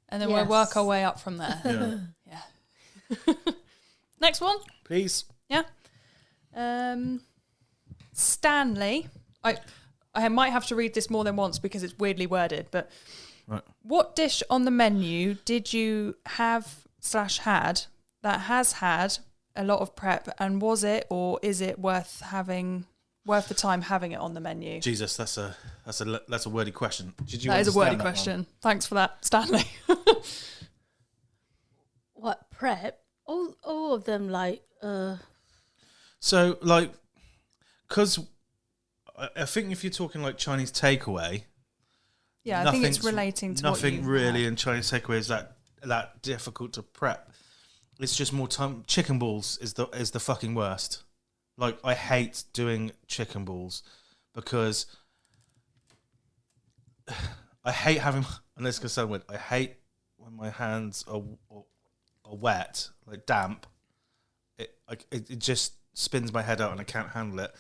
Speaker 3: and then we'll
Speaker 2: Yes.
Speaker 3: work our way up from there.
Speaker 1: Yeah.
Speaker 3: Yeah. Next one.
Speaker 1: Please.
Speaker 3: Yeah. Stanley. I might have to read this more than once because it's weirdly worded, but
Speaker 1: Right.
Speaker 3: what dish on the menu did you have /had that has had a lot of prep, and was it or is it worth the time having it on the menu?
Speaker 1: Jesus, that's a wordy question. Did you
Speaker 3: That is a wordy
Speaker 1: understand that
Speaker 3: question.
Speaker 1: one?
Speaker 3: Thanks for that, Stanley.
Speaker 2: What prep? All of them like.
Speaker 1: So like, because I think if you're talking like Chinese takeaway,
Speaker 3: Yeah, I think it's relating to
Speaker 1: nothing
Speaker 3: what you
Speaker 1: really in Chinese takeaway is that difficult to prep. It's just more time. Chicken balls is the fucking worst. Like, I hate doing chicken balls because I hate having. And this is gonna sound weird. I hate when my hands are wet, like damp. It just spins my head out and I can't handle it.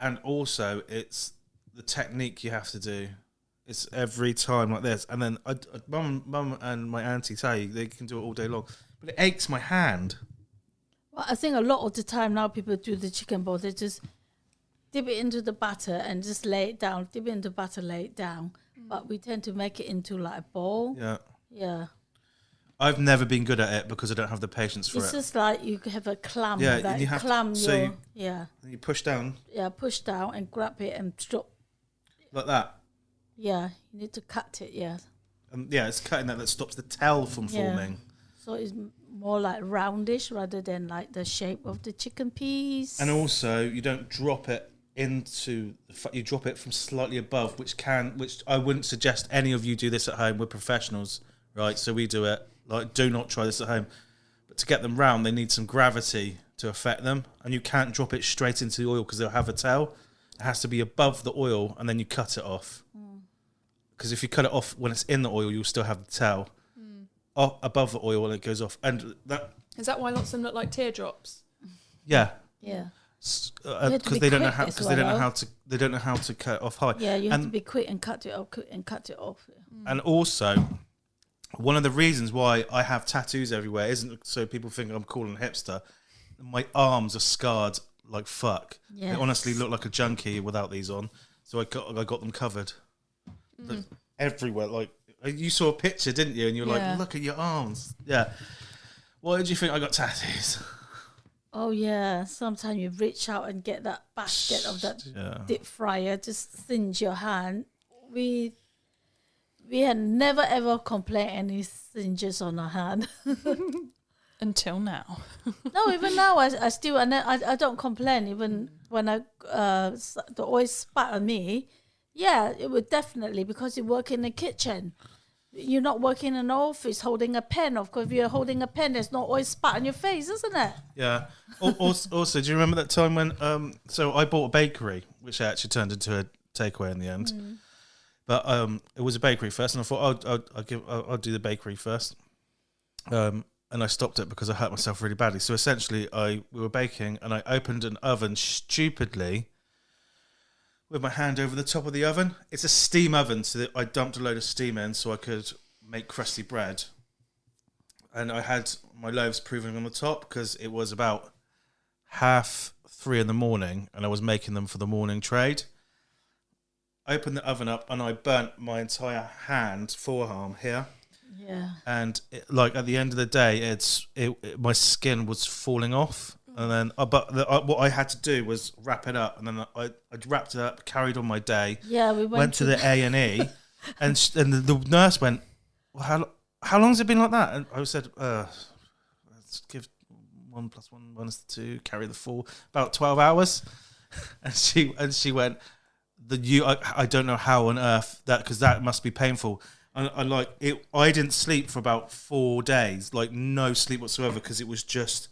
Speaker 1: And also, it's the technique you have to do. It's every time like this. And then mum and my auntie tell you they can do it all day long. But it aches my hand.
Speaker 2: Well, I think a lot of the time now people do the chicken ball. They just dip it into the butter and just lay it down. Dip it into butter, lay it down. But we tend to make it into like a ball.
Speaker 1: Yeah.
Speaker 2: Yeah.
Speaker 1: I've never been good at it because I don't have the patience for
Speaker 2: It's
Speaker 1: it.
Speaker 2: just like you have a clam.
Speaker 1: Yeah,
Speaker 2: like
Speaker 1: you have
Speaker 2: clam
Speaker 1: to, so
Speaker 2: your, yeah.
Speaker 1: You push down
Speaker 2: Yeah, push down and grab it and stop.
Speaker 1: like that.
Speaker 2: Yeah, you need to cut it, yeah.
Speaker 1: And yeah, it's cutting that stops the tail from forming.
Speaker 2: So it's more like roundish rather than like the shape of the chicken piece.
Speaker 1: And also, you don't drop it into you drop it from slightly above, which I wouldn't suggest any of you do this at home. We're professionals, right? So we do it. Like, do not try this at home. But to get them round, they need some gravity to affect them, and you can't drop it straight into the oil because they'll have a tail. It has to be above the oil, and then you cut it off. Because if you cut it off when it's in the oil, you'll still have the tail. Above the oil, and it goes off. And that
Speaker 3: Is that why lots of them look like teardrops?
Speaker 2: Yeah.
Speaker 1: Because they don't know how they don't know how to cut it off high.
Speaker 2: Yeah, you have to be quick and cut it off.
Speaker 1: And also, one of the reasons why I have tattoos everywhere isn't so people think I'm cool and hipster. My arms are scarred like fuck.
Speaker 2: Yes.
Speaker 1: They honestly look like a junkie without these on. So I got them covered. Everywhere. Like, you saw a picture, didn't you? And you're like, look at your arms. Yeah. Why did you think I got tattoos?
Speaker 2: Oh yeah, sometimes you reach out and get that basket of that deep fryer, just singe your hand. We had never ever complained any singes on our hand.
Speaker 3: Until now.
Speaker 2: No, even now I still I don't complain. Even when the oil spat on me, yeah, it would definitely, because you work in the kitchen. You're not working in an office holding a pen. Of course, if you're holding a pen, there's no oil spat on your face, isn't it?
Speaker 1: Yeah. Also, do you remember that time when so I bought a bakery, which actually turned into a takeaway in the end. But it was a bakery first, and I thought I'll do the bakery first. And I stopped it because I hurt myself really badly. So essentially, we were baking, and I opened an oven stupidly with my hand over the top of the oven. It's a steam oven, so that I dumped a load of steam in so I could make crusty bread. And I had my loaves proving on the top because it was about 3:30 in the morning, and I was making them for the morning trade. I opened the oven up, and I burnt my entire forearm here.
Speaker 2: Yeah.
Speaker 1: And at the end of the day, my skin was falling off. And then, what I had to do was wrap it up, and then I wrapped it up, carried on my day.
Speaker 2: Yeah, we went
Speaker 1: to the A&E, and the nurse went, "Well, how long has it been like that?" And I said, "Let's give 1 + 1 = 2, carry the 4, about 12 hours." And she went, I don't know how on earth that, because that must be painful. And I didn't sleep for about 4 days, like no sleep whatsoever, because it was just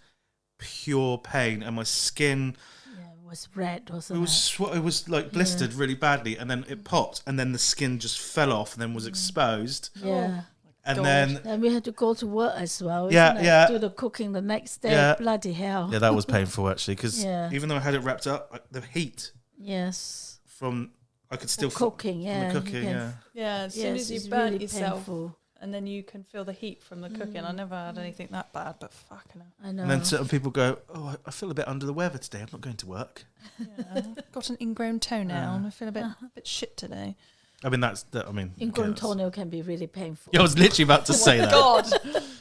Speaker 1: pure pain, and my skin
Speaker 2: it was red, wasn't it?
Speaker 1: It was like blistered really badly, and then it popped, and then the skin just fell off and then was exposed.
Speaker 2: Yeah.
Speaker 1: And then
Speaker 2: we had to go to work as well.
Speaker 1: Yeah.
Speaker 2: Do the cooking the next day.
Speaker 1: Yeah.
Speaker 2: Bloody hell.
Speaker 1: Yeah, that was painful actually, because
Speaker 2: Yeah.
Speaker 1: even though I had it wrapped up, the heat
Speaker 2: Yes.
Speaker 1: from I could still
Speaker 2: cooking. Yeah.
Speaker 1: from the cooking.
Speaker 2: you
Speaker 1: Yeah.
Speaker 2: can-
Speaker 3: Yeah, as soon as
Speaker 2: it's
Speaker 3: you burnt
Speaker 2: really
Speaker 3: yourself,
Speaker 2: painful.
Speaker 3: and then you can feel the heat from the cooking. I never had anything that bad, but fucking hell.
Speaker 2: I know.
Speaker 1: And then certain people go, "Oh, I feel a bit under the weather today. I'm not going to work."
Speaker 3: Yeah, got an ingrown toenail, and I feel a bit shit today.
Speaker 1: I mean, ingrown
Speaker 2: toenail can be really painful.
Speaker 1: I was literally about to say that.
Speaker 3: God.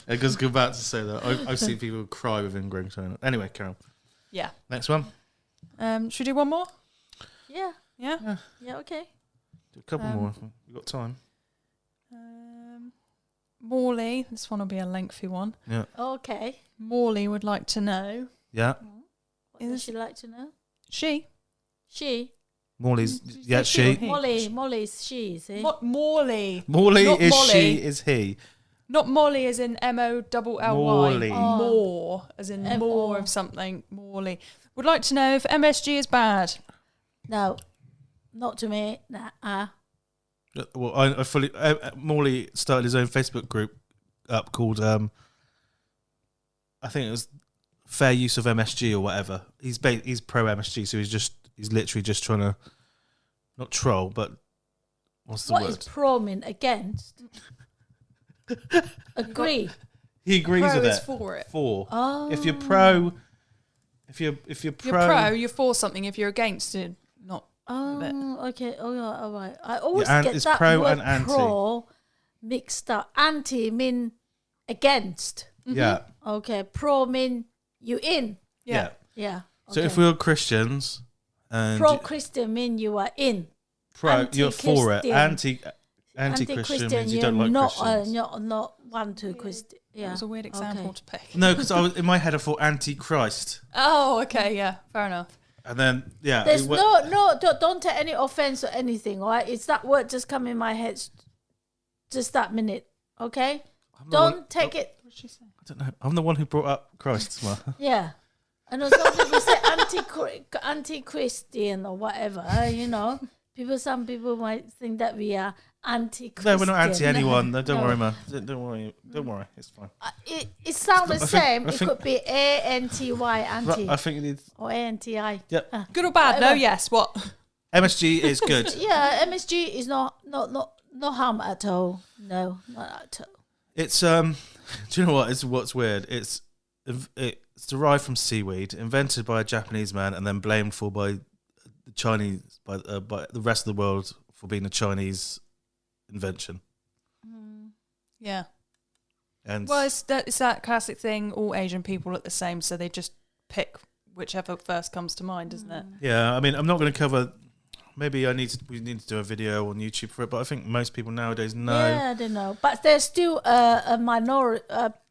Speaker 1: I was about to say that. I've seen people cry with Ingrid Turner. Anyway, Carol.
Speaker 3: Yeah.
Speaker 1: Next one.
Speaker 3: Should we do one more?
Speaker 2: Yeah.
Speaker 3: Yeah.
Speaker 2: Yeah. Okay.
Speaker 1: Do a couple more. We've got time.
Speaker 3: Morley, this one will be a lengthy one.
Speaker 1: Yeah.
Speaker 2: Okay.
Speaker 3: Morley would like to know.
Speaker 1: Yeah.
Speaker 2: What does she like to know?
Speaker 3: She.
Speaker 1: Morley's. Yeah,
Speaker 3: say she or
Speaker 1: she.
Speaker 3: he?
Speaker 2: Molly's she. See?
Speaker 3: Morley.
Speaker 1: Morley
Speaker 3: Not
Speaker 1: is
Speaker 3: Molly.
Speaker 1: she, is he.
Speaker 3: Not Molly as in M-O-L-L-Y.
Speaker 1: Morley.
Speaker 2: Oh.
Speaker 3: More as in more
Speaker 2: M-O.
Speaker 3: of something. Morley. Would like to know if MSG is bad.
Speaker 2: No, not to me. Nah.
Speaker 1: Well, I fully. Morley started his own Facebook group up called. I think it was Fair Use of MSG or whatever. He's pro MSG, so he's literally just trying to not troll, but what's the
Speaker 2: What
Speaker 1: word?
Speaker 2: is pro mean against? Agree.
Speaker 1: He agrees
Speaker 3: Pro
Speaker 1: with
Speaker 3: is
Speaker 1: it.
Speaker 3: for it.
Speaker 2: Oh.
Speaker 1: If you're pro, if you're
Speaker 3: You're pro, you're for something. If you're against it, not.
Speaker 2: Oh, okay. Oh, yeah, all right. I always
Speaker 1: Yeah,
Speaker 2: get
Speaker 1: it's
Speaker 2: that
Speaker 1: pro
Speaker 2: word
Speaker 1: and anti.
Speaker 2: pro mixed up. Anti mean against.
Speaker 1: yeah,
Speaker 2: Okay. Pro mean you in.
Speaker 1: yeah.
Speaker 2: Yeah.
Speaker 1: So
Speaker 2: okay.
Speaker 1: if we were Christians and
Speaker 2: Pro-Christian mean you are in.
Speaker 1: you're for it.
Speaker 2: Anti-Christian.
Speaker 1: Anti-Christian means you
Speaker 2: you're
Speaker 1: don't like
Speaker 2: not,
Speaker 1: Christians.
Speaker 2: not one to Christian. Yeah.
Speaker 3: That was a weird example
Speaker 2: Okay.
Speaker 3: to pick.
Speaker 1: No, because in my head I thought anti-Christ,
Speaker 3: Oh, okay, yeah, fair enough.
Speaker 1: and then
Speaker 2: There's don't take any offense or anything, all right? It's that word just come in my head just that minute, okay? Don't take it.
Speaker 3: What did she say?
Speaker 1: I don't know. I'm the one who brought up Christ. Well,
Speaker 2: Yeah. I know some people say anti-Christian or whatever, you know. Some people might think that we are anti-Christian.
Speaker 1: no, we're not anti anyone. No, don't
Speaker 2: No.
Speaker 1: worry, man. Don't worry. It's fine.
Speaker 2: It sounds the
Speaker 1: I think-
Speaker 2: same.
Speaker 1: I
Speaker 2: It
Speaker 1: think-
Speaker 2: could be A-N-T-Y, anti,
Speaker 1: I think you need.
Speaker 2: or A-N-T-I.
Speaker 1: Yep.
Speaker 3: Good or bad? No,
Speaker 2: Whatever.
Speaker 3: yes. What?
Speaker 1: MSG is good.
Speaker 2: Yeah, MSG is not harm at all. No, not at all.
Speaker 1: It's do you know what? It's what's weird. It's derived from seaweed, invented by a Japanese man, and then blamed for by the Chinese by the rest of the world for being a Chinese invention.
Speaker 3: Yeah.
Speaker 1: And
Speaker 3: Well, it's that classic thing. All Asian people look the same, so they just pick whichever first comes to mind, isn't it?
Speaker 1: yeah, I mean, I'm not going to cover. Maybe we need to do a video on YouTube for it, but I think most people nowadays know.
Speaker 2: Yeah, I don't know. But there's still a minority.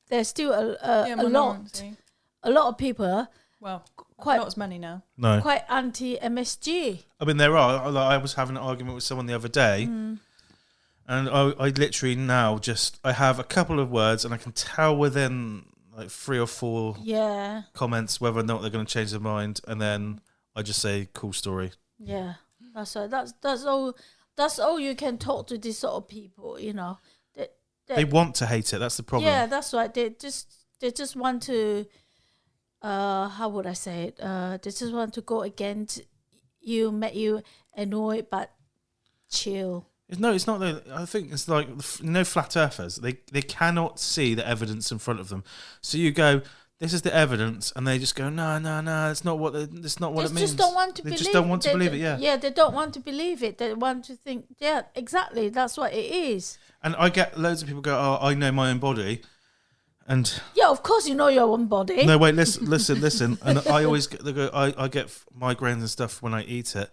Speaker 2: There's still a lot of people
Speaker 3: Well,
Speaker 2: quite
Speaker 3: not as many now.
Speaker 1: No,
Speaker 2: quite anti-MSG.
Speaker 1: I mean there are. I was having an argument with someone the other day, and I literally now I have a couple of words, and I can tell within like 3 or 4
Speaker 2: Yeah,
Speaker 1: comments whether or not they're going to change their mind, and then I just say cool story.
Speaker 2: yeah. That's right. That's all. That's all you can talk to these sort of people. You know.
Speaker 1: They want to hate it. That's the problem.
Speaker 2: Yeah, that's right. They just want to. How would I say it? They just want to go against you, make you annoyed, but chill.
Speaker 1: No, it's not. I think it's like flat earthers. They cannot see the evidence in front of them. So you go, this is the evidence, and they just go, no, it's not what it means.
Speaker 2: They just don't want to
Speaker 1: They
Speaker 2: believe.
Speaker 1: just don't want to believe it. Yeah.
Speaker 2: Yeah, they don't want to believe it. They want to think. Yeah, exactly. That's what it is.
Speaker 1: And I get loads of people go, oh, I know my own body, and
Speaker 2: Yeah, of course you know your own body.
Speaker 1: no, wait, listen. And I always they go, I get migraines and stuff when I eat it,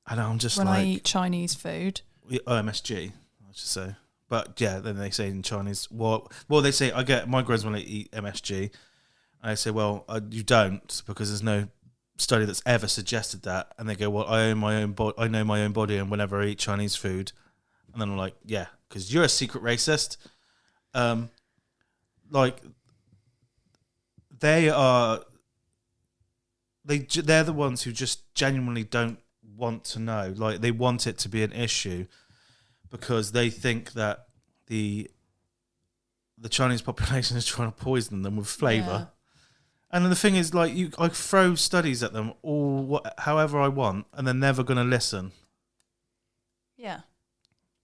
Speaker 1: and I'm just
Speaker 3: When I
Speaker 1: like,
Speaker 3: eat Chinese food.
Speaker 1: MSG, I should say. But yeah, then they say in Chinese, well, they say I get migraines when I eat MSG. I say, well, you don't, because there's no study that's ever suggested that. And they go, well, I know my own body, and whenever I eat Chinese food, and then I'm like, yeah, because you're a secret racist. Like they're the ones who just genuinely don't want to know. Like they want it to be an issue because they think that the Chinese population is trying to poison them with flavour.
Speaker 3: Yeah.
Speaker 1: And then the thing is, like, I throw studies at them however I want, and they're never going to listen.
Speaker 3: Yeah.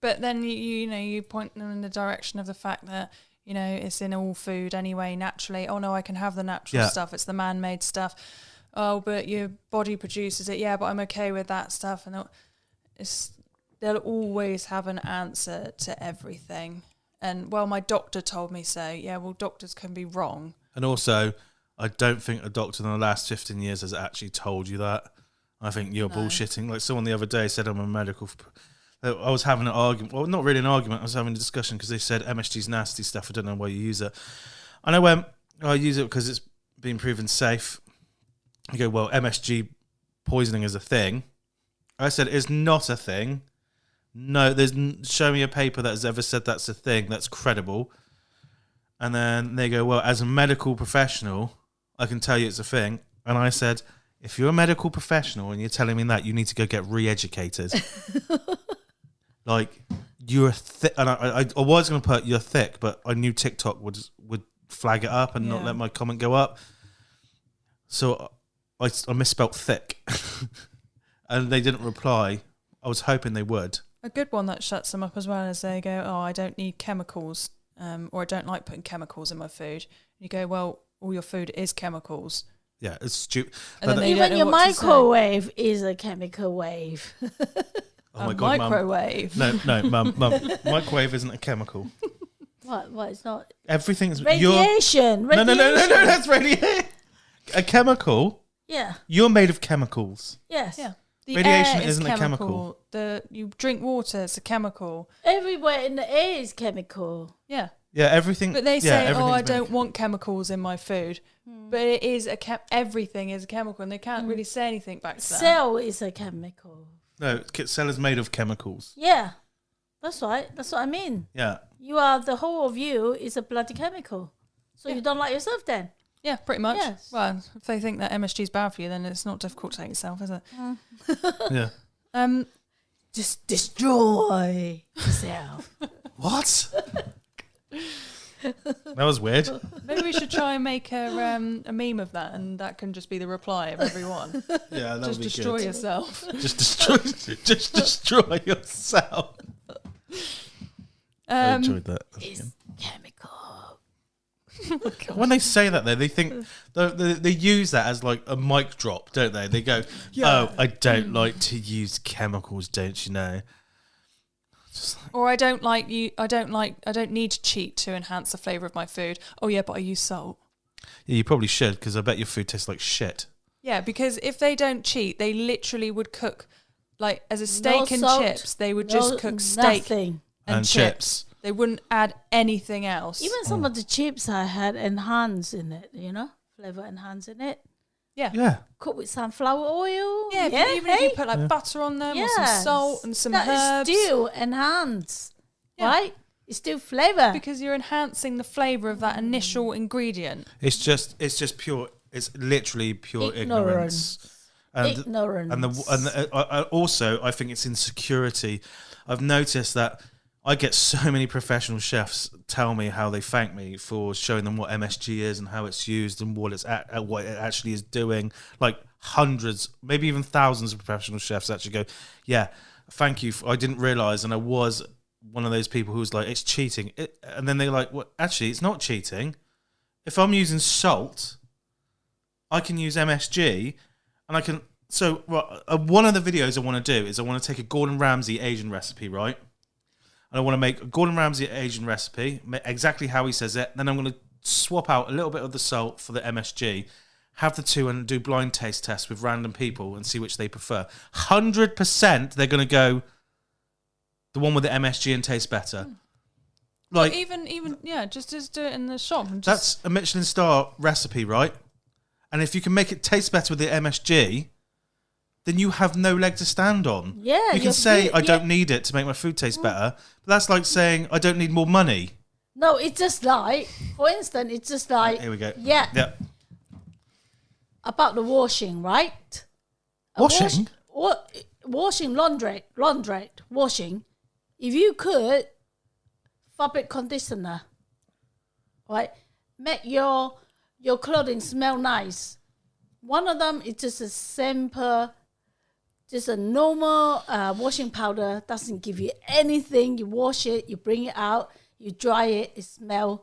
Speaker 3: But then you point them in the direction of the fact that, it's in all food anyway, naturally. Oh no, I can have the natural stuff. It's the man-made stuff. Oh, but your body produces it. Yeah, but I'm okay with that stuff. And they'll always have an answer to everything. And, well, my doctor told me so. Yeah, well, doctors can be wrong.
Speaker 1: And also, I don't think a doctor in the last 15 years has actually told you that. I think you're bullshitting. Like someone the other day said I'm a medical... I was having an argument. Well, not really an argument. I was having a discussion because they said MSG's nasty stuff. I don't know why you use it. And I went, I use it because it's been proven safe. You go, well, MSG poisoning is a thing. I said, it's not a thing. No, show me a paper that has ever said that's a thing that's credible. And then they go, well, as a medical professional, I can tell you it's a thing. And I said, if you're a medical professional and you're telling me that, you need to go get re-educated. Like, you're thick. And I was going to put you're thick, but I knew TikTok would flag it up and not let my comment go up. So I misspelt thick. And they didn't reply. I was hoping they would.
Speaker 3: A good one that shuts them up as well is they go, oh, I don't need chemicals, or I don't like putting chemicals in my food. And you go, well, all your food is chemicals.
Speaker 1: Yeah, it's stupid.
Speaker 2: Even your microwave is a chemical wave.
Speaker 1: Oh my God,
Speaker 3: microwave.
Speaker 1: Mum. No, Mum. Microwave isn't a chemical.
Speaker 2: What? It's not.
Speaker 1: Everything's
Speaker 2: radiation.
Speaker 1: No, that's radiation. A chemical.
Speaker 2: Yeah.
Speaker 1: You're made of chemicals.
Speaker 2: Yes.
Speaker 3: Yeah. The
Speaker 1: radiation
Speaker 3: air
Speaker 1: isn't a chemical.
Speaker 3: You drink water, it's a chemical.
Speaker 2: Everywhere in the air is chemical.
Speaker 3: Yeah.
Speaker 1: Yeah, everything.
Speaker 3: But they say, oh, I don't
Speaker 1: made.
Speaker 3: want chemicals in my food. But it is everything is a chemical, and they can't really say anything back to that.
Speaker 2: Cell is a chemical.
Speaker 1: No, cell is made of chemicals.
Speaker 2: Yeah. That's right. That's what I mean.
Speaker 1: Yeah.
Speaker 2: The whole of you is a bloody chemical. So you don't like yourself then?
Speaker 3: Yeah, pretty much.
Speaker 2: Yes.
Speaker 3: Well, if they think that MSG is bad for you, then it's not difficult to take yourself, is it?
Speaker 1: Yeah.
Speaker 2: Just destroy yourself.
Speaker 1: What? That was weird.
Speaker 3: Maybe we should try and make a meme of that, and that can just be the reply of everyone.
Speaker 1: Yeah, that
Speaker 3: just
Speaker 1: would be
Speaker 3: destroy
Speaker 1: good.
Speaker 3: yourself.
Speaker 1: Just destroy yourself. I enjoyed that.
Speaker 2: It's chemical.
Speaker 1: When they say that, though, they think they use that as like a mic drop, don't they? They go, "Oh, I don't like to use chemicals, don't you know?"
Speaker 3: Or I don't need to cheat to enhance the flavour of my food. Oh yeah, but I use salt.
Speaker 1: Yeah, you probably should, because I bet your food tastes like shit.
Speaker 3: Yeah, because if they don't cheat, they literally would cook like as a steak and
Speaker 2: salt,
Speaker 3: chips. They would just cook steak
Speaker 2: nothing.
Speaker 3: and chips. They wouldn't add anything else.
Speaker 2: Even some of the chips I had enhanced in it, flavor enhanced in it.
Speaker 3: Yeah.
Speaker 1: Yeah.
Speaker 2: Cooked with sunflower oil.
Speaker 3: Yeah, even if you put like butter on them or some salt and some herbs.
Speaker 2: That is still enhanced, right? It's still flavour.
Speaker 3: Because you're enhancing the flavour of that initial ingredient.
Speaker 1: It's just pure. It's literally pure ignorance.
Speaker 2: Ignorance.
Speaker 1: And also, I think it's insecurity. I've noticed that I get so many professional chefs tell me how they thank me for showing them what MSG is and how it's used and what what it actually is doing. Like hundreds, maybe even thousands of professional chefs actually go, yeah, thank you. I didn't realise, and I was one of those people who was like, it's cheating. And then they're like, well, actually, it's not cheating. If I'm using salt, I can use MSG, and I can... So one of the videos I want to do is I want to take a Gordon Ramsay Asian recipe, right? And I want to make a Gordon Ramsay Asian recipe, exactly how he says it. Then I'm going to swap out a little bit of the salt for the MSG, have the two and do blind taste tests with random people and see which they prefer. 100% they're going to go the one with the MSG and taste better. Like
Speaker 3: even just do it in the shop. And
Speaker 1: that's a Michelin star recipe, right? And if you can make it taste better with the MSG, then you have no leg to stand on.
Speaker 2: Yeah,
Speaker 1: you can say, I don't need it to make my food taste better. But that's like saying, I don't need more money.
Speaker 2: No, it's just like, for instance, it's just like...
Speaker 1: Here we go.
Speaker 2: Yeah. About the washing, right?
Speaker 1: Washing?
Speaker 2: Washing, laundrette, washing. If you could, fabric conditioner, right? Make your clothing smell nice. One of them is just a simple... Just a normal washing powder, doesn't give you anything. You wash it, you bring it out, you dry it, it smells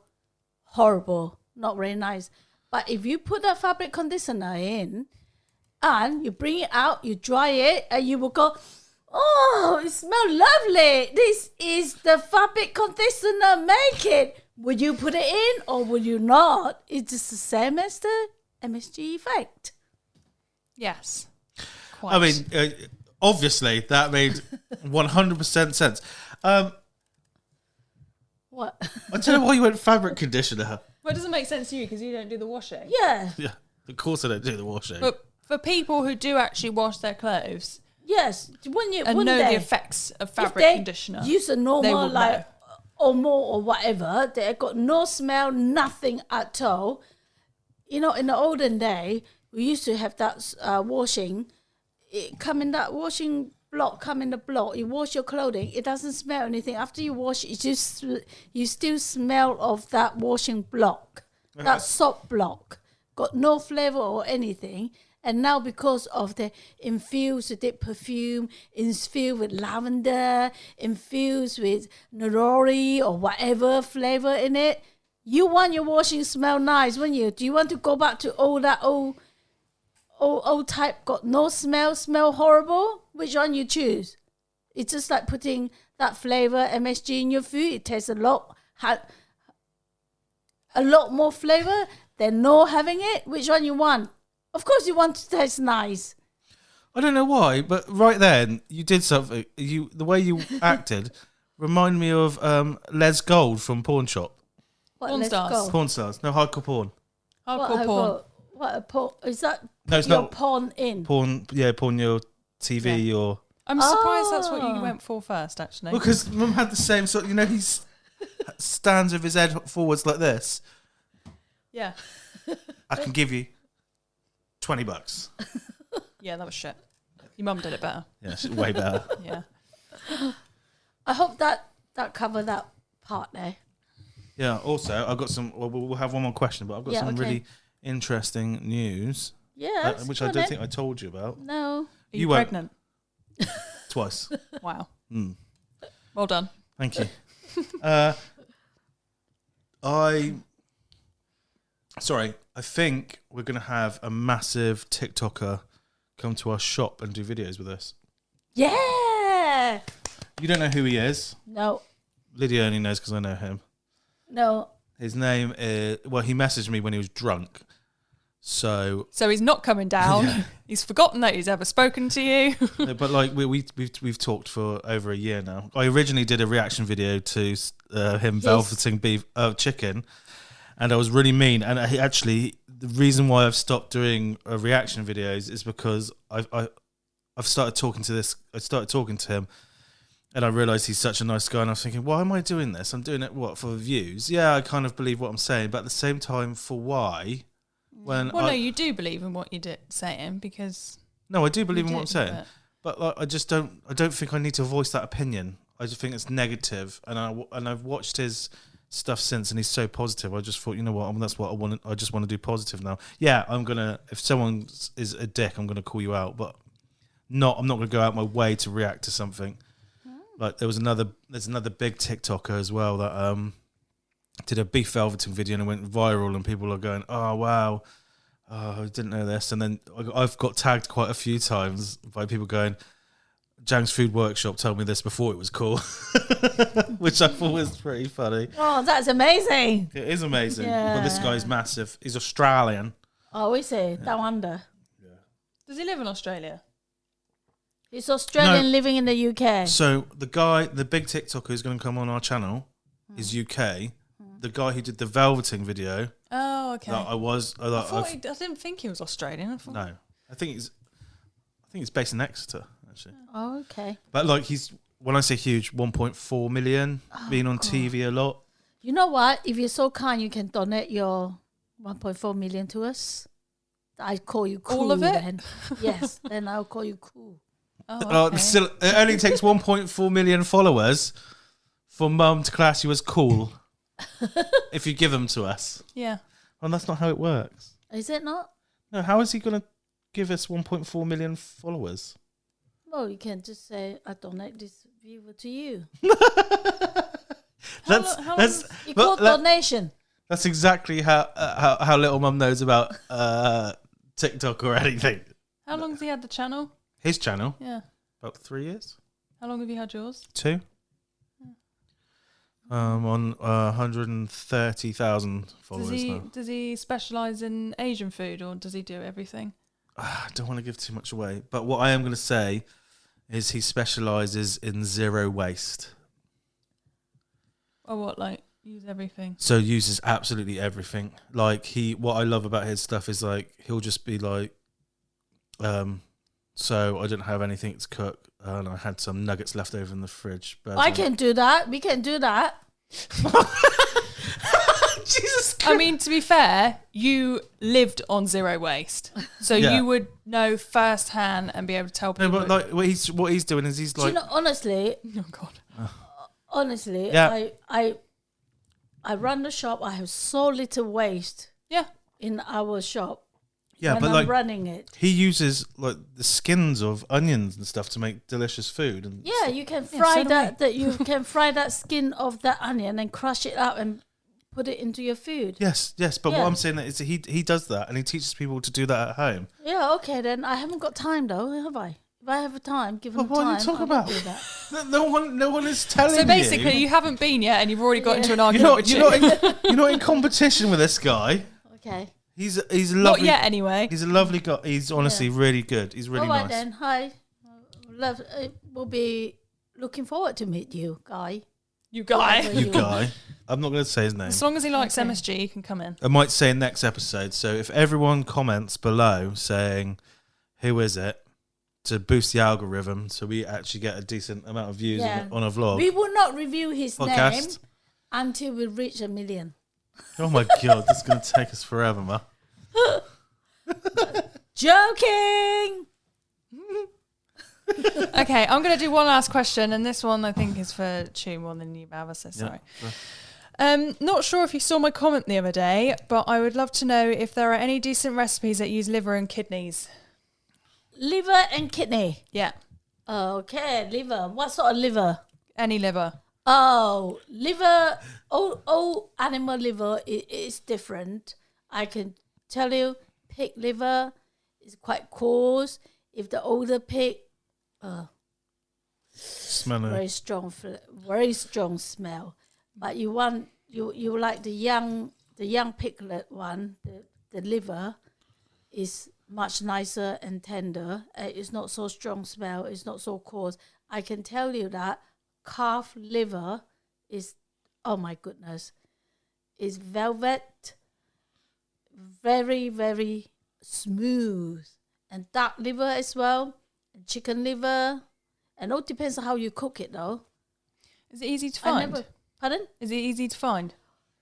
Speaker 2: horrible, not very nice. But if you put that fabric conditioner in and you bring it out, you dry it, and you will go, Oh, it smells lovely. This is the fabric conditioner. Make it. Would you put it in or would you not? It's just the same as the MSG effect.
Speaker 3: Yes. Quite.
Speaker 1: I mean, obviously, that made 100% sense.
Speaker 2: What?
Speaker 1: I don't know why you went fabric conditioner.
Speaker 3: Well, it doesn't make sense to you because you don't do the washing.
Speaker 2: Yeah.
Speaker 1: Yeah, of course I don't do the washing.
Speaker 3: But for people who do actually wash their clothes
Speaker 2: Yes.
Speaker 3: and
Speaker 2: Wouldn't
Speaker 3: know
Speaker 2: they?
Speaker 3: the effects of
Speaker 2: If
Speaker 3: fabric
Speaker 2: they
Speaker 3: conditioner,
Speaker 2: use a
Speaker 3: they
Speaker 2: normal
Speaker 3: will
Speaker 2: like Omo or whatever, they got no smell, nothing at all. You know, in the olden day, we used to have that washing. It come in that washing block, come in the block. You wash your clothing, it doesn't smell anything. After you wash, it just you still smell of that washing block, that soap block. Got no flavor or anything. And now because of the infused with the perfume, infused with lavender, infused with neroli or whatever flavor in it, you want your washing to smell nice, wouldn't you? Do you want to go back to all that old type, got no smell horrible? Which one you choose? It's just like putting that flavor MSG in your food. It tastes a lot more flavor than no having it. Which one you want? Of course you want to taste nice.
Speaker 1: I don't know why, but right then you did something. The way you acted reminded me of Les Gold from Pawn Shop.
Speaker 2: What,
Speaker 3: Porn
Speaker 2: let's
Speaker 3: stars.
Speaker 2: go.
Speaker 1: Porn stars, no hardcore porn.
Speaker 3: hardcore porn.
Speaker 2: What a porn? Is that
Speaker 1: No, it's
Speaker 2: your
Speaker 1: not
Speaker 2: porn in?
Speaker 1: porn. Yeah, porn your TV or
Speaker 3: I'm surprised that's what you went for first, actually.
Speaker 1: because Mum had the same sort. You know, he stands with his head forwards like this.
Speaker 3: Yeah.
Speaker 1: I can give you $20.
Speaker 3: Yeah, that was shit. Your mum did it better.
Speaker 1: Yeah, she's way better.
Speaker 3: Yeah.
Speaker 2: I hope that covered that part there.
Speaker 1: Yeah. Also, I've got some. Well, we'll have one more question, but I've got
Speaker 2: Yeah,
Speaker 1: some
Speaker 2: okay.
Speaker 1: really interesting news,
Speaker 2: Yeah,
Speaker 1: which I don't think I told you about.
Speaker 2: No.
Speaker 3: Are you
Speaker 1: won't.
Speaker 3: pregnant?
Speaker 1: Twice.
Speaker 3: Wow.
Speaker 1: Mm.
Speaker 3: Well done.
Speaker 1: Thank you. I think we're going to have a massive TikToker come to our shop and do videos with us.
Speaker 2: Yeah.
Speaker 1: You don't know who he is.
Speaker 2: No.
Speaker 1: Lydia only knows because I know him.
Speaker 2: No.
Speaker 1: His name is... Well, he messaged me when he was drunk. So
Speaker 3: he's not coming down.
Speaker 1: Yeah.
Speaker 3: He's forgotten that he's ever spoken to you.
Speaker 1: but like we've talked for over a year now. I originally did a reaction video to him velveting chicken, and I was really mean. And the reason why I've stopped doing reaction videos is because I've started talking to this. I started talking to him, and I realised he's such a nice guy. And I was thinking, why am I doing this? I'm doing it for views. Yeah, I kind of believe what I'm saying, but at the same time, for why?
Speaker 3: No, you do believe in what you're saying because...
Speaker 1: No, I do believe in what I'm saying.
Speaker 3: But
Speaker 1: But I just don't. I don't think I need to voice that opinion. I just think it's negative, and I've watched his stuff since, and he's so positive. I just thought, you know what? That's what I want. I just want to do positive now. Yeah, I'm gonna. If someone is a dick, I'm gonna call you out, but I'm not gonna go out my way to react to something. Like there's another big TikToker as well that did a beef velveting video and it went viral, and people are going, "Oh wow, oh, I didn't know this." And then I've got tagged quite a few times by people going, "Ziangs Food Workshop told me this before it was cool," which I thought was pretty funny.
Speaker 2: Oh, that's amazing.
Speaker 1: It is amazing.
Speaker 2: Yeah.
Speaker 1: Well, this guy's massive. He's Australian.
Speaker 2: Oh, is he? Down under.
Speaker 3: does he live in Australia?
Speaker 2: He's Australian
Speaker 1: No.
Speaker 2: living in the UK.
Speaker 1: So the big TikToker who's going to come on our channel is UK. The guy who did the velveting video.
Speaker 3: Oh, okay.
Speaker 1: That
Speaker 3: I didn't think he was Australian. I thought,
Speaker 1: no, I think he's based in Exeter actually.
Speaker 2: Oh, okay.
Speaker 1: But like when I say huge, 1.4 million, being on TV a lot.
Speaker 2: You know what? If you're so kind, you can donate your 1.4 million to us. I call you cool.
Speaker 3: All of it?
Speaker 2: Then. Yes, then I'll call you cool.
Speaker 3: Oh, okay.
Speaker 1: Still, it only takes 1.4 million followers for Mum to class you as cool if you give them to us.
Speaker 3: Yeah.
Speaker 1: Well, that's not how it works.
Speaker 2: Is it not?
Speaker 1: No, how is he going to give us 1.4 million followers?
Speaker 2: Well, you can just say, I donate this viewer to you. You call donation.
Speaker 1: That's exactly how little Mum knows about TikTok or anything.
Speaker 3: How long has he had the channel?
Speaker 1: His channel,
Speaker 3: Yeah.
Speaker 1: about 3 years.
Speaker 3: How long have you had yours?
Speaker 1: 2. On 130,000 followers now.
Speaker 3: Does he specialise in Asian food, or does he do everything?
Speaker 1: I don't want to give too much away, but what I am going to say is he specialises in zero waste.
Speaker 3: Or what, like, use everything?
Speaker 1: So uses absolutely everything. Like what I love about his stuff is like he'll just be like, so I didn't have anything to cook, and I had some nuggets left over in the fridge.
Speaker 2: I can do that. We can do that.
Speaker 1: Jesus Christ.
Speaker 3: I mean, to be fair, you lived on zero waste, so you would know firsthand and be able to tell people.
Speaker 1: No, but like what he's doing is he's like.
Speaker 2: Do you know, honestly.
Speaker 3: Oh God.
Speaker 2: Honestly,
Speaker 1: yeah.
Speaker 2: I run the shop. I have so little waste.
Speaker 3: Yeah.
Speaker 2: In our shop.
Speaker 1: Yeah,
Speaker 2: when
Speaker 1: but
Speaker 2: I'm
Speaker 1: like
Speaker 2: running it.
Speaker 1: He uses like the skins of onions and stuff to make delicious food. And
Speaker 2: yeah, you can fry that you can fry that skin of that onion and crush it up and put it into your food.
Speaker 1: Yes. But what I'm saying is he does that, and he teaches people to do that at home.
Speaker 2: Yeah, okay then. I haven't got time though, have I? If I have a time, give them
Speaker 1: what
Speaker 2: time.
Speaker 1: What are you talking about?
Speaker 2: Do that.
Speaker 1: No one is telling you.
Speaker 3: So basically, you haven't been yet, and you've already got into an argument with
Speaker 1: you're not in competition with this guy.
Speaker 2: Okay.
Speaker 1: He's lovely.
Speaker 3: Not yet, anyway.
Speaker 1: He's a lovely guy. He's honestly really good. He's really
Speaker 2: nice. All right
Speaker 1: nice.
Speaker 2: then. Hi. We'll be looking forward to meet you, Guy.
Speaker 3: You guy.
Speaker 1: You guy. I'm not going to say his name.
Speaker 3: As long as he likes MSG, he can come in.
Speaker 1: I might say next episode. So if everyone comments below saying, who is it? To boost the algorithm so we actually get a decent amount of views on a vlog.
Speaker 2: We will not review his
Speaker 1: podcast
Speaker 2: name until we reach 1 million.
Speaker 1: Oh my God, this is going to take us forever, ma.
Speaker 2: Joking!
Speaker 3: Okay, I'm going to do one last question, and this one I think is for Choo more than you, Bava, so sorry. Not sure if you saw my comment the other day, but I would love to know if there are any decent recipes that use liver and kidneys.
Speaker 2: Liver and kidney.
Speaker 3: Yeah.
Speaker 2: Okay, liver. What sort of liver?
Speaker 3: Any liver.
Speaker 2: Oh, liver. All animal liver is different. I can tell you, pig liver is quite coarse. If the older pig, very strong smell. But you like the young piglet one. The liver is much nicer and tender. It's not so strong smell. It's not so coarse. I can tell you that calf liver is, oh my goodness, is velvet, very, very smooth. And duck liver as well, and chicken liver. And it all depends on how you cook it though.
Speaker 3: Is it easy to find?
Speaker 2: Pardon?
Speaker 3: Is it easy to find?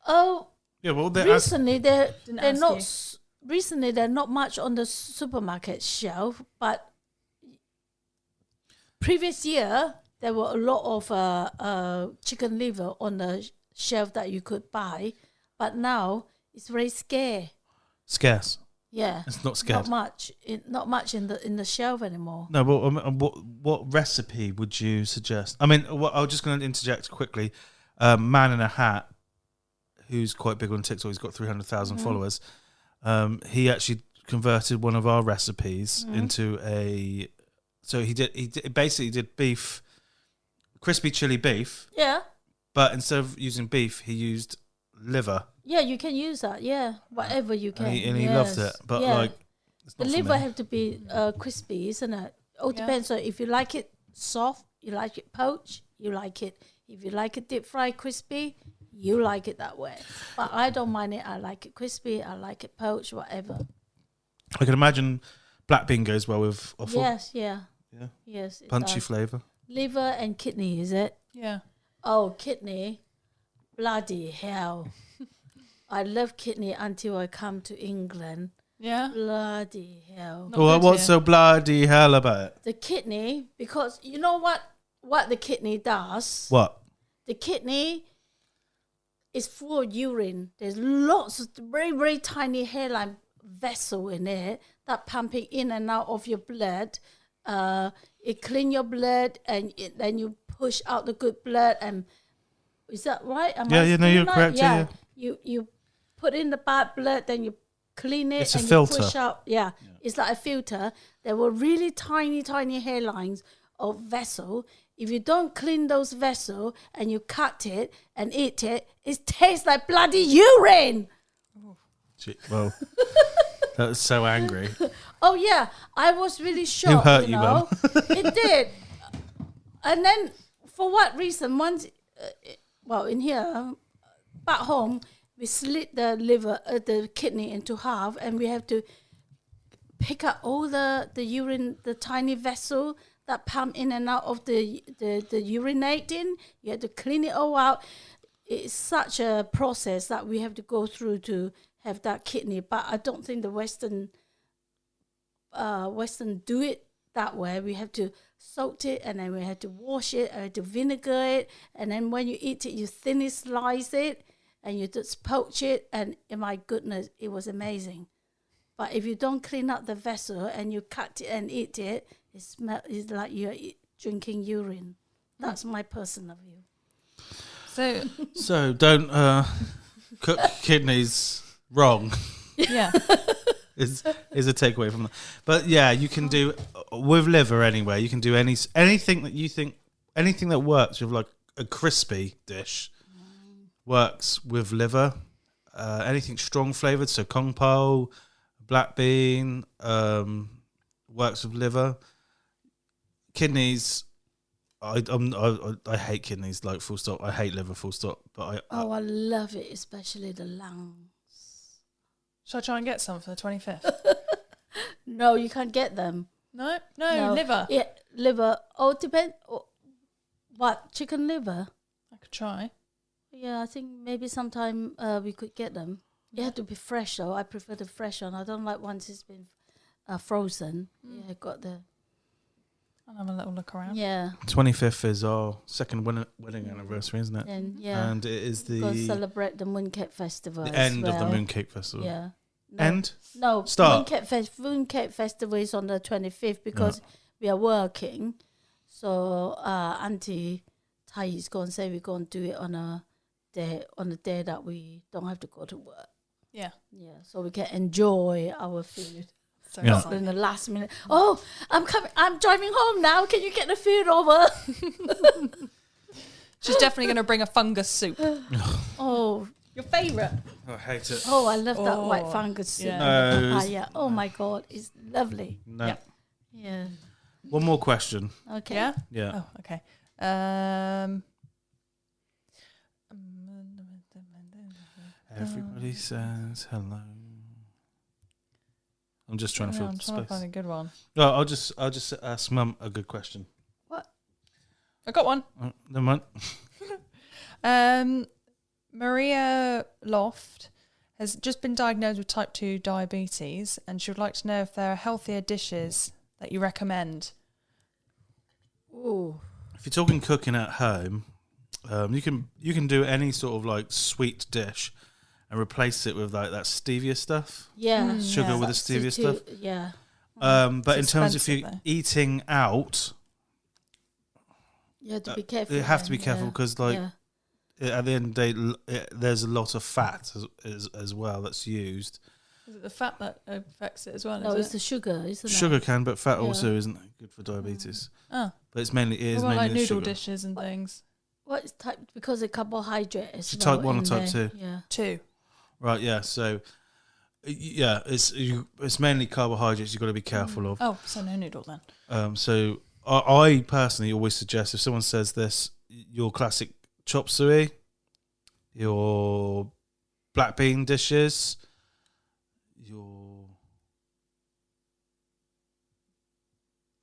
Speaker 2: Oh,
Speaker 1: yeah. Well,
Speaker 2: recently they're not. Recently, they're not much on the supermarket shelf, but previous year there were a lot of chicken liver on the shelf that you could buy, but now it's very scarce. Yeah,
Speaker 1: it's not scarce.
Speaker 2: Not much in the shelf anymore.
Speaker 1: No, but what recipe would you suggest? I mean, I was just going to interject quickly. Man in a Hat, who's quite big on TikTok, he's got 300,000 followers. He actually converted one of our recipes into a. So he basically did beef, crispy chili beef.
Speaker 2: Yeah.
Speaker 1: But instead of using beef, he used liver.
Speaker 2: Yeah, you can use that. Yeah, whatever you can.
Speaker 1: And he loved it. But like, it's not
Speaker 2: the liver have to be crispy, isn't it? All depends. So if you like it soft, you like it poached, you like it. If you like it deep fried, crispy, you like it that way. But I don't mind it. I like it crispy. I like it poached, whatever.
Speaker 1: I can imagine black bean goes well with offal.
Speaker 2: Yes, yeah. Yes.
Speaker 1: Punchy flavour.
Speaker 2: Liver and kidney, is it?
Speaker 3: Yeah.
Speaker 2: Oh, kidney. Bloody hell. I love kidney until I come to England.
Speaker 3: Yeah.
Speaker 2: Bloody hell.
Speaker 1: Well, what's so bloody hell about it?
Speaker 2: The kidney, because you know what the kidney does?
Speaker 1: What?
Speaker 2: The kidney is full of urine. There's lots of very, very tiny hairline vessel in it that pumping in and out of your blood. It clean your blood and then you push out the good blood. And is that right?
Speaker 1: You're correct. Yeah.
Speaker 2: You put in the bad blood, then you clean it.
Speaker 1: It's a
Speaker 2: and
Speaker 1: filter.
Speaker 2: You push out. Yeah, it's like a filter. There were really tiny, tiny hairlines of vessel. if you don't clean those vessels and you cut it and eat it, it tastes like bloody urine.
Speaker 1: Well, that was so angry.
Speaker 2: Oh yeah, I was really shocked.
Speaker 1: Who hurt you, Mum?
Speaker 2: It did. And then, for what reason? Once, in here, back home, we slit the liver, the kidney into half, and we have to pick up all the urine, the tiny vessel that pump in and out of the urinating. You have to clean it all out. It's such a process that we have to go through to have that kidney. But I don't think the Western do it that way. We have to soak it, and then we have to wash it, and to vinegar it, and then when you eat it, you thinly slice it, and you just poach it, and my goodness, it was amazing. But if you don't clean up the vessel and you cut it and eat it, it's like you're drinking urine. That's my personal view.
Speaker 1: So don't cook kidneys wrong.
Speaker 3: Yeah.
Speaker 1: is a takeaway from that. But yeah, you can do with liver anyway. You can do anything that you think, anything that works with like a crispy dish works with liver. Anything strong flavored, so kong pao, black bean, works with liver. Kidneys, I hate kidneys, like full stop. I hate liver, full stop. But
Speaker 2: I love it, especially the lungs.
Speaker 3: Shall I try and get some for the 25th?
Speaker 2: No, you can't get them.
Speaker 3: No, liver.
Speaker 2: Yeah, liver. Oh, depend. What, chicken liver?
Speaker 3: I could try.
Speaker 2: Yeah, I think maybe sometime we could get them. It had to be fresh, though. I prefer the fresh one. I don't like once it's been frozen. Yeah, I got the...
Speaker 3: I'll have a little look around.
Speaker 2: Yeah.
Speaker 1: 25th is our second wedding anniversary, isn't it?
Speaker 2: And
Speaker 1: and it is
Speaker 2: the celebrate the Mooncake Festival.
Speaker 1: The end of the Mooncake Festival.
Speaker 2: Yeah.
Speaker 1: No, end?
Speaker 2: No.
Speaker 1: Start.
Speaker 2: Mooncake Festival is on the 25th because we are working. So Auntie Tai is going to say we're going to do it on a day that we don't have to go to work.
Speaker 3: Yeah.
Speaker 2: Yeah. So we can enjoy our food.
Speaker 3: So
Speaker 2: Not in the last minute. Oh, I'm coming. I'm driving home now. Can you get the food over?
Speaker 3: She's definitely going to bring a fungus soup.
Speaker 2: Oh, your favourite?
Speaker 1: I hate it.
Speaker 2: Oh, I love that white fungus soup.
Speaker 3: Yeah.
Speaker 2: Yeah. Oh my God, it's lovely.
Speaker 1: No.
Speaker 3: Yeah.
Speaker 2: Yeah.
Speaker 1: One more question.
Speaker 2: Okay.
Speaker 3: Yeah?
Speaker 1: Yeah.
Speaker 3: Oh, okay.
Speaker 1: Everybody says hello. I'm just trying to fill the space.
Speaker 3: I'm trying to find a good one.
Speaker 1: No, I'll just ask Mum a good question.
Speaker 2: What?
Speaker 3: I got one.
Speaker 1: Never mind.
Speaker 3: Maria Loft has just been diagnosed with type 2 diabetes, and she would like to know if there are healthier dishes that you recommend.
Speaker 2: Ooh.
Speaker 1: If you're talking cooking at home, you can do any sort of like sweet dish and replace it with like that stevia stuff.
Speaker 2: Yeah.
Speaker 1: Sugar with the stevia stuff.
Speaker 2: Yeah.
Speaker 1: But in terms of you
Speaker 3: though.
Speaker 1: eating out,
Speaker 2: You have to be careful.
Speaker 1: you have to be careful because like
Speaker 2: Yeah.
Speaker 1: at the end of the day, there's a lot of fat as well that's used.
Speaker 3: Is it the fat that affects it as well?
Speaker 2: No,
Speaker 3: is
Speaker 2: it's
Speaker 3: it?
Speaker 2: the sugar, isn't it?
Speaker 1: Sugar can, but fat
Speaker 2: Yeah.
Speaker 1: also isn't good for diabetes.
Speaker 3: Oh.
Speaker 1: But it's mainly
Speaker 3: What about like
Speaker 1: the
Speaker 3: noodle
Speaker 1: sugar.
Speaker 3: dishes and things?
Speaker 2: What is type? Because of carbohydrate is
Speaker 1: type 1 or type 2?
Speaker 2: Yeah.
Speaker 3: 2.
Speaker 1: Right, yeah. So, yeah, it's mainly carbohydrates you've got to be careful of.
Speaker 3: Oh, so no noodle then.
Speaker 1: So I personally always suggest if someone says this, your classic chop suey, your black bean dishes, your...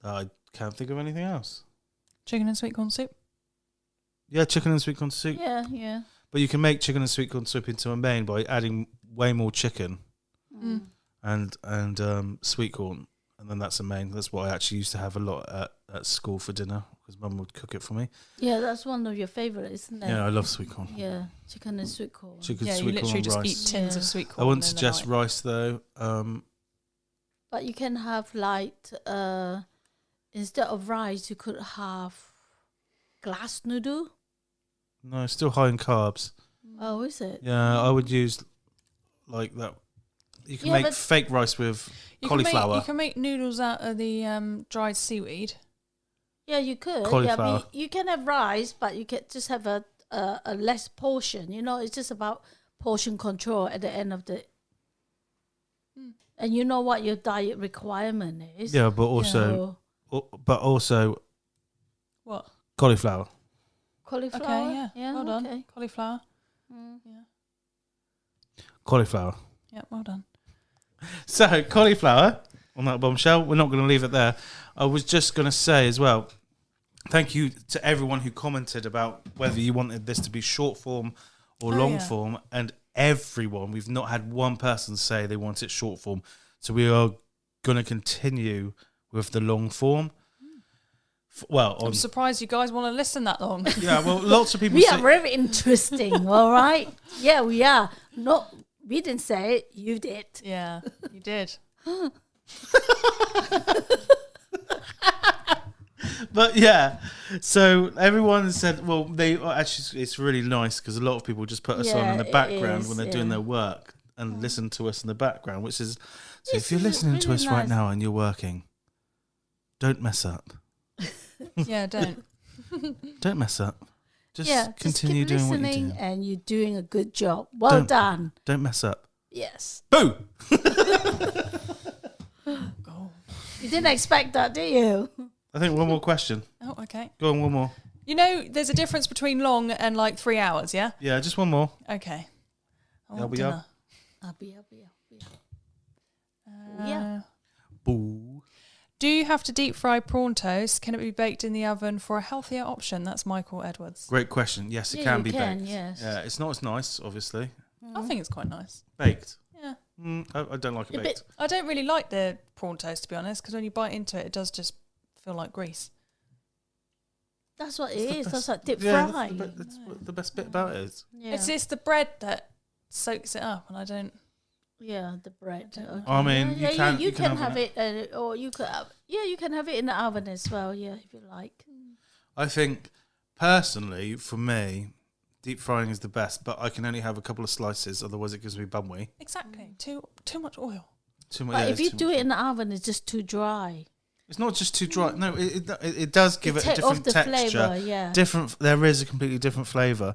Speaker 1: I can't think of anything else.
Speaker 3: Chicken and sweet corn soup?
Speaker 1: Yeah, chicken and sweet corn soup.
Speaker 2: Yeah, yeah.
Speaker 1: But you can make chicken and sweet corn soup into a main by adding way more chicken and sweet corn, and then that's a main. That's what I actually used to have a lot at school for dinner because Mum would cook it for me.
Speaker 2: Yeah, that's one of your favourites, isn't it?
Speaker 1: Yeah, I love sweet corn.
Speaker 2: Yeah, chicken and sweet corn.
Speaker 1: Chicken,
Speaker 3: Yeah, you
Speaker 1: sweet corn,
Speaker 3: literally
Speaker 1: and
Speaker 3: just
Speaker 1: rice.
Speaker 3: eat tins of
Speaker 2: Yeah.
Speaker 3: sweet corn.
Speaker 1: I wouldn't
Speaker 3: in the
Speaker 1: suggest
Speaker 3: night.
Speaker 1: rice though.
Speaker 2: But you can have like instead of rice, you could have glass noodle.
Speaker 1: No, it's still high in carbs.
Speaker 2: Oh, is it?
Speaker 1: Yeah, I would use like that. You can
Speaker 2: Yeah,
Speaker 1: make
Speaker 2: but-
Speaker 1: fake rice with
Speaker 3: You can
Speaker 1: cauliflower.
Speaker 3: make noodles out of the dried seaweed.
Speaker 2: Yeah, you could.
Speaker 1: Cauliflower.
Speaker 2: Yeah, but you can have rice, but you can just have a less portion. You know, it's just about portion control at the end of the. And you know what your diet requirement is.
Speaker 1: Yeah, but also,
Speaker 3: What?
Speaker 1: cauliflower.
Speaker 2: Cauliflower.
Speaker 3: Okay, yeah. Well done.
Speaker 2: Okay.
Speaker 3: Cauliflower.
Speaker 1: Cauliflower.
Speaker 3: Yeah, well done.
Speaker 1: So, cauliflower, on that bombshell, we're not going to leave it there. I was just going to say as well, thank you to everyone who commented about whether you wanted this to be short form or long form. And everyone, we've not had one person say they want it short form. So we are going to continue with the long form.
Speaker 3: I'm surprised you guys want to listen that long.
Speaker 1: Yeah, well, lots of people
Speaker 2: We
Speaker 1: say...
Speaker 2: are very interesting, all right? Yeah, we are. We didn't say it, you did.
Speaker 3: Yeah, you did.
Speaker 1: But yeah, so everyone said, well, actually, it's really nice because a lot of people just put us on in the background when they're doing their work and listen to us in the background, which is, so if you're listening to us right now and you're working, don't mess up.
Speaker 3: Yeah, don't.
Speaker 1: Don't mess up. Just continue
Speaker 2: keep
Speaker 1: doing what you're
Speaker 2: listening
Speaker 1: doing.
Speaker 2: and you're doing a good job. Well done.
Speaker 1: Don't mess up.
Speaker 2: Yes.
Speaker 1: Boo!
Speaker 2: You didn't expect that, did you?
Speaker 1: I think one more question.
Speaker 3: Oh, okay.
Speaker 1: Go on, one more.
Speaker 3: You know, there's a difference between long and like 3 hours, yeah?
Speaker 1: Yeah, just one more.
Speaker 3: Okay. I want
Speaker 1: Yabba
Speaker 3: dinner.
Speaker 2: I'll be. Yeah.
Speaker 1: Boo.
Speaker 3: Do you have to deep fry prawn toast? Can it be baked in the oven for a healthier option? That's Michael Edwards.
Speaker 1: Great question. Yes, it
Speaker 2: Yeah,
Speaker 1: can
Speaker 2: you
Speaker 1: be
Speaker 2: can,
Speaker 1: baked.
Speaker 2: yes.
Speaker 1: Yeah, it's not as nice, obviously.
Speaker 3: I think it's quite nice.
Speaker 1: Baked.
Speaker 3: Yeah.
Speaker 1: I don't like it
Speaker 2: A
Speaker 1: baked.
Speaker 2: bit-
Speaker 3: I don't really like the prawn toast, to be honest, because when you bite into it, it does just feel like grease.
Speaker 2: That's what it
Speaker 1: It's the
Speaker 2: is.
Speaker 1: best-
Speaker 2: That's like deep
Speaker 1: Yeah,
Speaker 2: fry.
Speaker 1: that's what the best bit about it is.
Speaker 2: Yeah.
Speaker 3: It's the bread that soaks it up, and I don't...
Speaker 2: Yeah, the bread. Okay.
Speaker 1: I mean,
Speaker 2: yeah,
Speaker 1: you can
Speaker 2: have it, or you could have. Yeah, you can have it in the oven as well. Yeah, if you like.
Speaker 1: I think, personally, for me, deep frying is the best, but I can only have a couple of slices, otherwise it gives me bumwee.
Speaker 3: Exactly. Too much oil.
Speaker 1: Too much.
Speaker 2: But
Speaker 1: Yeah,
Speaker 2: if you do it in the oven, it's just too dry.
Speaker 1: it's not just too dry. No, it does give it a
Speaker 2: Take
Speaker 1: different
Speaker 2: off the
Speaker 1: texture.
Speaker 2: flavour, yeah.
Speaker 1: There is a completely different flavour,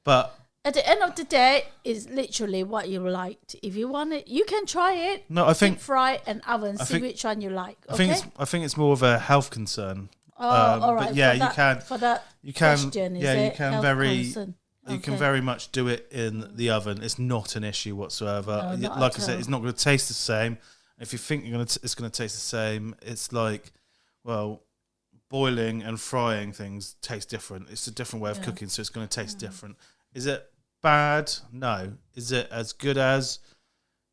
Speaker 1: but
Speaker 2: At the end of the day, it's literally what you liked. If you want it, you can try it.
Speaker 1: no, I think
Speaker 2: Deep fry and oven.
Speaker 1: I
Speaker 2: See
Speaker 1: think-
Speaker 2: which one you like.
Speaker 1: I
Speaker 2: Okay.
Speaker 1: think it's more of a health concern.
Speaker 2: Oh, all right.
Speaker 1: But yeah,
Speaker 2: for that,
Speaker 1: you can.
Speaker 2: For that
Speaker 1: You can.
Speaker 2: question, is
Speaker 1: Yeah, you
Speaker 2: it?
Speaker 1: can
Speaker 2: Health
Speaker 1: very.
Speaker 2: concern.
Speaker 1: You can
Speaker 2: Okay.
Speaker 1: very much do it in the oven. It's not an issue whatsoever.
Speaker 2: No, not
Speaker 1: Like
Speaker 2: at
Speaker 1: I said,
Speaker 2: all.
Speaker 1: it's not going to taste the same. If you think it's going to taste the same, it's like, well, boiling and frying things taste different. It's a different way of cooking, so it's going to taste different. Is it bad? No. Is it as good as?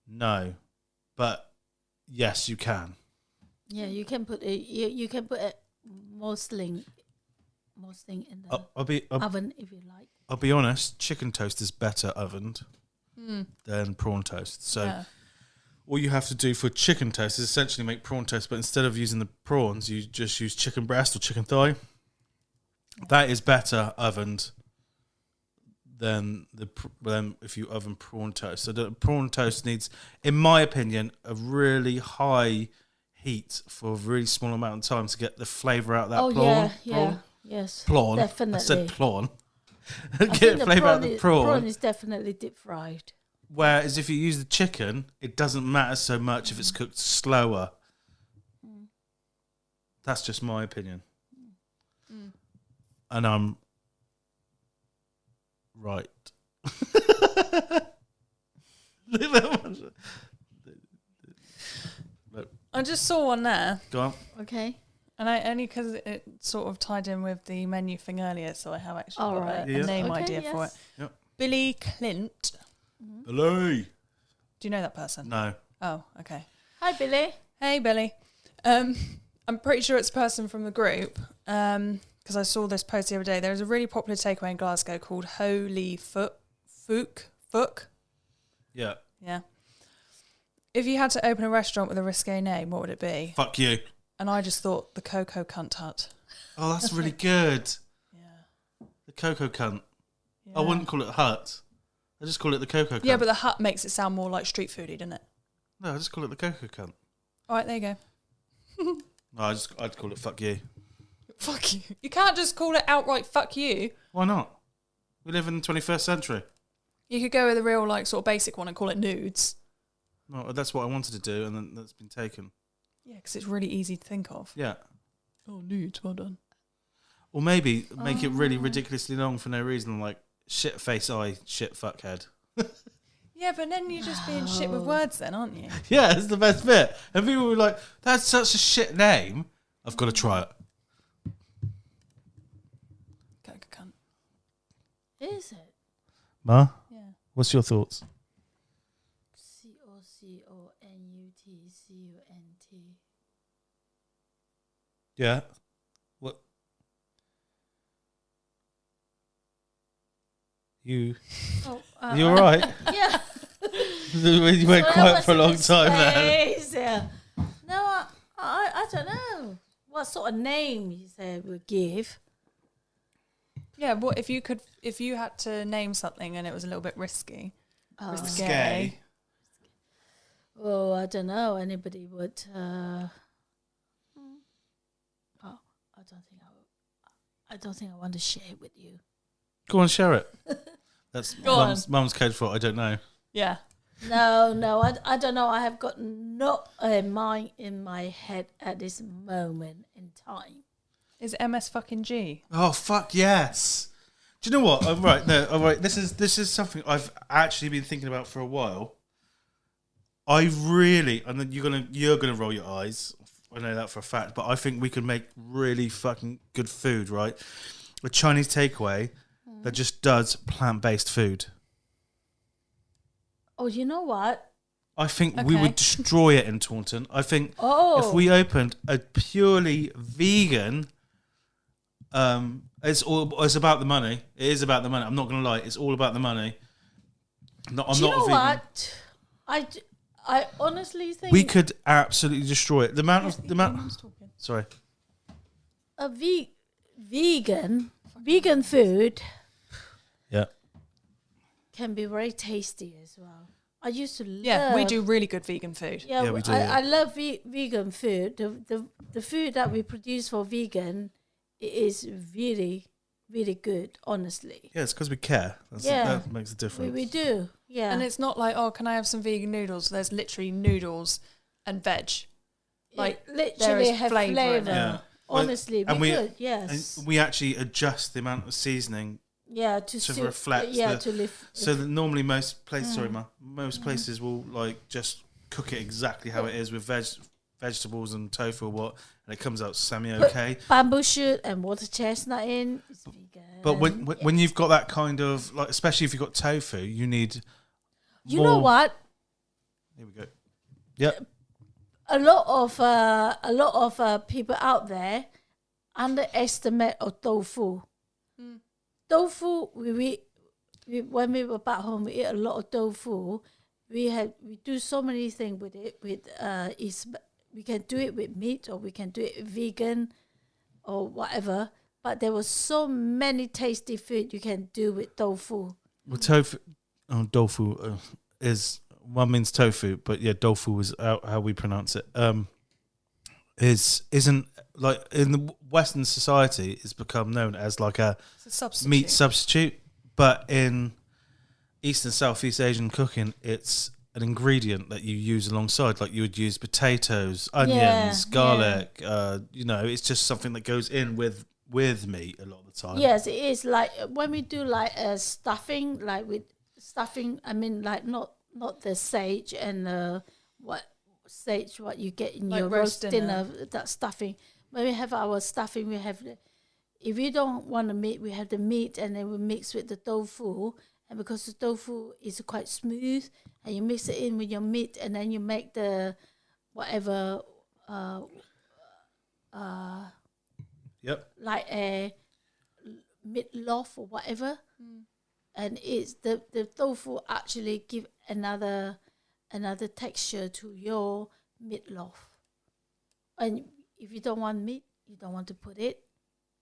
Speaker 1: No. But yes, you can.
Speaker 2: Yeah, you can put it. You can put it mostly in the oven if you like.
Speaker 1: I'll be honest. Chicken toast is better ovened than prawn toast. So.
Speaker 3: Yeah.
Speaker 1: All you have to do for chicken toast is essentially make prawn toast, but instead of using the prawns, you just use chicken breast or chicken thigh. That is better ovened than if you oven prawn toast. So the prawn toast needs, in my opinion, a really high heat for a really small amount of time to get the flavour out of that prawn.
Speaker 2: Yes,
Speaker 1: Prawn.
Speaker 2: definitely.
Speaker 1: I said prawn.
Speaker 2: I
Speaker 1: Get
Speaker 2: think
Speaker 1: the flavour out of the prawn.
Speaker 2: Prawn is definitely deep fried.
Speaker 1: Whereas if you use the chicken, it doesn't matter so much if it's cooked slower. That's just my opinion. And I'm right.
Speaker 3: I just saw one there,
Speaker 1: Go on.
Speaker 2: Okay.
Speaker 3: and I only because it sort of tied in with the menu thing earlier, so I have actually got
Speaker 2: right.
Speaker 3: a
Speaker 1: Yeah.
Speaker 3: name
Speaker 2: Okay,
Speaker 3: idea for it.
Speaker 2: yes.
Speaker 1: Yep.
Speaker 3: Billy Clint.
Speaker 1: Billy.
Speaker 3: Do you know that person?
Speaker 1: No.
Speaker 3: Oh, okay.
Speaker 2: Hi, Billy.
Speaker 3: Hey, Billy. I'm pretty sure it's a person from the group because I saw this post the other day. There's a really popular takeaway in Glasgow called Ho Lee Fook.
Speaker 1: Yeah.
Speaker 3: Yeah. If you had to open a restaurant with a risqué name, what would it be?
Speaker 1: Fuck you.
Speaker 3: And I just thought the Cocoa Cunt Hut.
Speaker 1: Oh, that's really good.
Speaker 3: Yeah.
Speaker 1: The Cocoa Cunt.
Speaker 3: Yeah.
Speaker 1: I wouldn't call it Hut. I just call it the Cocoa Cunt.
Speaker 3: Yeah, but the hut makes it sound more like street foodie, doesn't it?
Speaker 1: No, I just call it the Cocoa Cunt.
Speaker 3: All right, there you go.
Speaker 1: No, I'd call it fuck you.
Speaker 3: Fuck you. You can't just call it outright fuck you.
Speaker 1: Why not? We live in the 21st century.
Speaker 3: You could go with a real, like, sort of basic one and call it nudes.
Speaker 1: No, that's what I wanted to do, and then that's been taken.
Speaker 3: Yeah, because it's really easy to think of.
Speaker 1: Yeah.
Speaker 3: Oh, nudes, well done.
Speaker 1: Or maybe make it really ridiculously long for no reason, like shit face eye, shit fuckhead.
Speaker 3: Yeah, but then you're just being shit with words then, aren't you?
Speaker 1: Yeah, it's the best bit. And people were like, that's such a shit name. I've got to try it.
Speaker 3: Cunt.
Speaker 2: Is it?
Speaker 1: Ma?
Speaker 3: Yeah.
Speaker 1: What's your thoughts?
Speaker 2: COCONUTCUNT.
Speaker 1: Yeah. What? You all right?
Speaker 2: Yeah.
Speaker 1: You went quiet for a long time then.
Speaker 2: Yeah. No, I don't know what sort of name you said would give.
Speaker 3: Yeah, what if you had to name something and it was a little bit risky?
Speaker 1: Risqué.
Speaker 2: Oh, I don't know. Anybody would. I don't think I want to share it with you.
Speaker 1: Go on, share it. That's
Speaker 3: Go
Speaker 1: mum's code for it. I don't know.
Speaker 3: Yeah.
Speaker 2: No, I don't know. I have got not a mind in my head at this moment in time.
Speaker 3: Is it MS fucking G?
Speaker 1: Oh fuck yes! Do you know what? All right. This is something I've actually been thinking about for a while. I really, and then you're gonna roll your eyes. I know that for a fact, but I think we could make really fucking good food, right? A Chinese takeaway that just does plant-based food.
Speaker 2: Oh, you know what?
Speaker 1: I think we would destroy it in Taunton. I think if we opened a purely vegan, it's about the money. It is about the money. I'm not going to lie. It's all about the money. I'm not a vegan.
Speaker 2: What? I honestly think
Speaker 1: We could absolutely destroy it. The amount. Sorry.
Speaker 2: A vegan food
Speaker 1: Yeah.
Speaker 2: can be very tasty as well. I used to love.
Speaker 3: Yeah, we do really good vegan food.
Speaker 2: Yeah,
Speaker 1: we do.
Speaker 2: I love vegan food. The food that we produce for vegan is really, really good, honestly.
Speaker 1: Yeah, it's because we care. That makes a difference.
Speaker 2: We do, yeah.
Speaker 3: And it's not like, oh, can I have some vegan noodles? There's literally noodles and veg. Like,
Speaker 2: literally have flavour.
Speaker 1: Yeah.
Speaker 2: Honestly, we could, yes.
Speaker 1: And we actually adjust the amount of seasoning
Speaker 2: to
Speaker 1: reflect.
Speaker 2: To lift.
Speaker 1: So that normally most places, sorry, Ma, most places will like just cook it exactly how it is with vegetables and tofu and it comes out semi-okay.
Speaker 2: Bamboo shoot and water chestnut in. It's vegan.
Speaker 1: But when you've got that kind of like, especially if you've got tofu, you need.
Speaker 2: You know what?
Speaker 1: Here we go. Yep.
Speaker 2: A lot of people out there underestimate of tofu. Tofu, we when we were back home, we eat a lot of tofu. We do so many things with it. We can do it with meat, or we can do it vegan, or whatever. But there was so many tasty food you can do with tofu.
Speaker 1: Well, tofu is one means tofu, but yeah, tofu is how we pronounce it. Isn't like in the Western society, it's become known as like a meat substitute, but in East and Southeast Asian cooking, it's an ingredient that you use alongside. Like you would use potatoes, onions, garlic. It's just something that goes in with meat a lot of the time.
Speaker 2: Yes, it is. Like when we do like stuffing, like with stuffing, I mean like not the sage and what you get in like your roast dinner, that stuffing. When we have our stuffing, we have if you don't want the meat, we have the meat and then we mix with the tofu. And because the tofu is quite smooth, and you mix it in with your meat, and then you make the whatever like a meatloaf or whatever. And it's the tofu actually give another texture to your meatloaf. And if you don't want meat, you don't want to put it.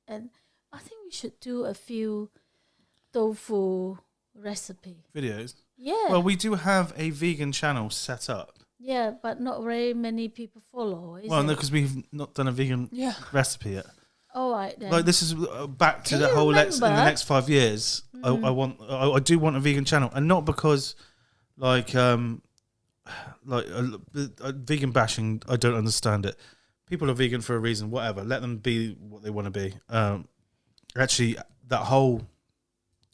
Speaker 2: And I think we should do a few tofu recipe
Speaker 1: videos.
Speaker 2: Yeah.
Speaker 1: Well, we do have a vegan channel set up.
Speaker 2: Yeah, but not very many people follow.
Speaker 1: No, because we've not done a vegan recipe yet.
Speaker 2: All right then.
Speaker 1: Like this is back to
Speaker 2: Can
Speaker 1: the
Speaker 2: you
Speaker 1: whole in the
Speaker 2: remember?
Speaker 1: next 5 years. I do want a vegan channel, and not because vegan bashing. I don't understand it. People are vegan for a reason. Whatever, let them be what they want to be. Actually, that whole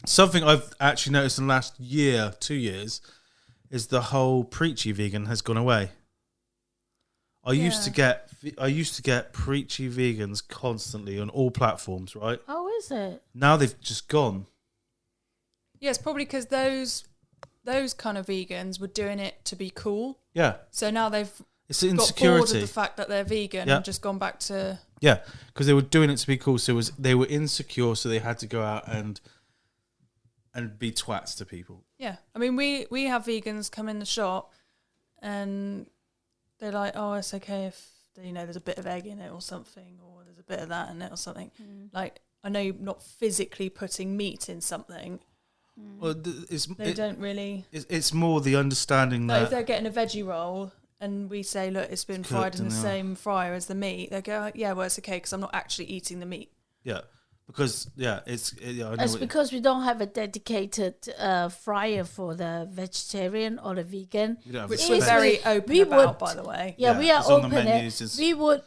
Speaker 1: something I've actually noticed in the last 2 years is the whole preachy vegan has gone away. I used to get preachy vegans constantly on all platforms, right?
Speaker 2: Oh, is it?
Speaker 1: Now they've just gone.
Speaker 3: Yeah, it's probably because those kind of vegans were doing it to be cool.
Speaker 1: Yeah.
Speaker 3: So now they've
Speaker 1: It's
Speaker 3: got bored
Speaker 1: insecurity.
Speaker 3: of the fact that they're vegan
Speaker 1: Yeah.
Speaker 3: and just gone back to...
Speaker 1: Yeah, because they were doing it to be cool. So they were insecure, so they had to go out and be twats to people.
Speaker 3: Yeah. I mean, we have vegans come in the shop and they're like, oh, it's okay if, there's a bit of egg in it or something, or there's a bit of that in it or something. Like, I know you're not physically putting meat in something.
Speaker 1: Well,
Speaker 3: Don't really...
Speaker 1: It's more the understanding
Speaker 3: Like, if
Speaker 1: that...
Speaker 3: they're getting a veggie roll and we say, look, it's been fried in the same fryer as the meat, they go, yeah, well, it's okay because I'm not actually eating the meat.
Speaker 1: Yeah, because, I know
Speaker 2: It's because we don't have a dedicated fryer for the vegetarian or the vegan.
Speaker 3: Which we're very open about, by the way.
Speaker 2: Yeah, we are
Speaker 1: it's on the
Speaker 2: open.
Speaker 1: menus,
Speaker 2: We would,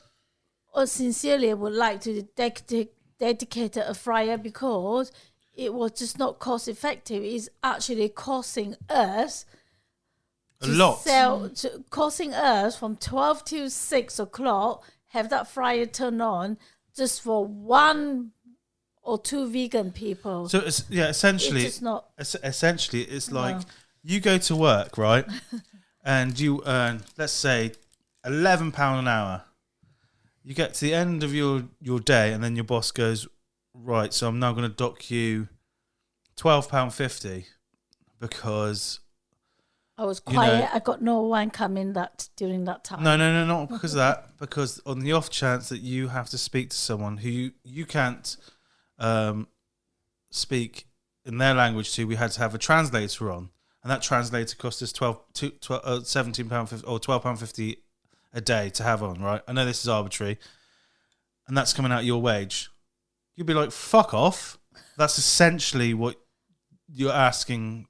Speaker 2: or sincerely would like to dedicate a fryer because it was just not cost effective. It's actually costing us
Speaker 1: a lot.
Speaker 2: Costing us from 12 to 6 o'clock, have that fryer turned on just for 1 or 2 vegan people.
Speaker 1: So essentially,
Speaker 2: it's not.
Speaker 1: Essentially, it's like you go to work, right, and you earn, let's say, £11 an hour. You get to the end of your day, and then your boss goes, right, so I'm now going to dock you £12.50 because
Speaker 2: I was quiet. I got no one coming during that time.
Speaker 1: No, not because of that. Because on the off chance that you have to speak to someone who you can't speak in their language to, we had to have a translator on, and that translator cost us £17.50 or £12.50 a day to have on. Right? I know this is arbitrary, and that's coming out of your wage. You'd be like, "Fuck off." That's essentially what you're asking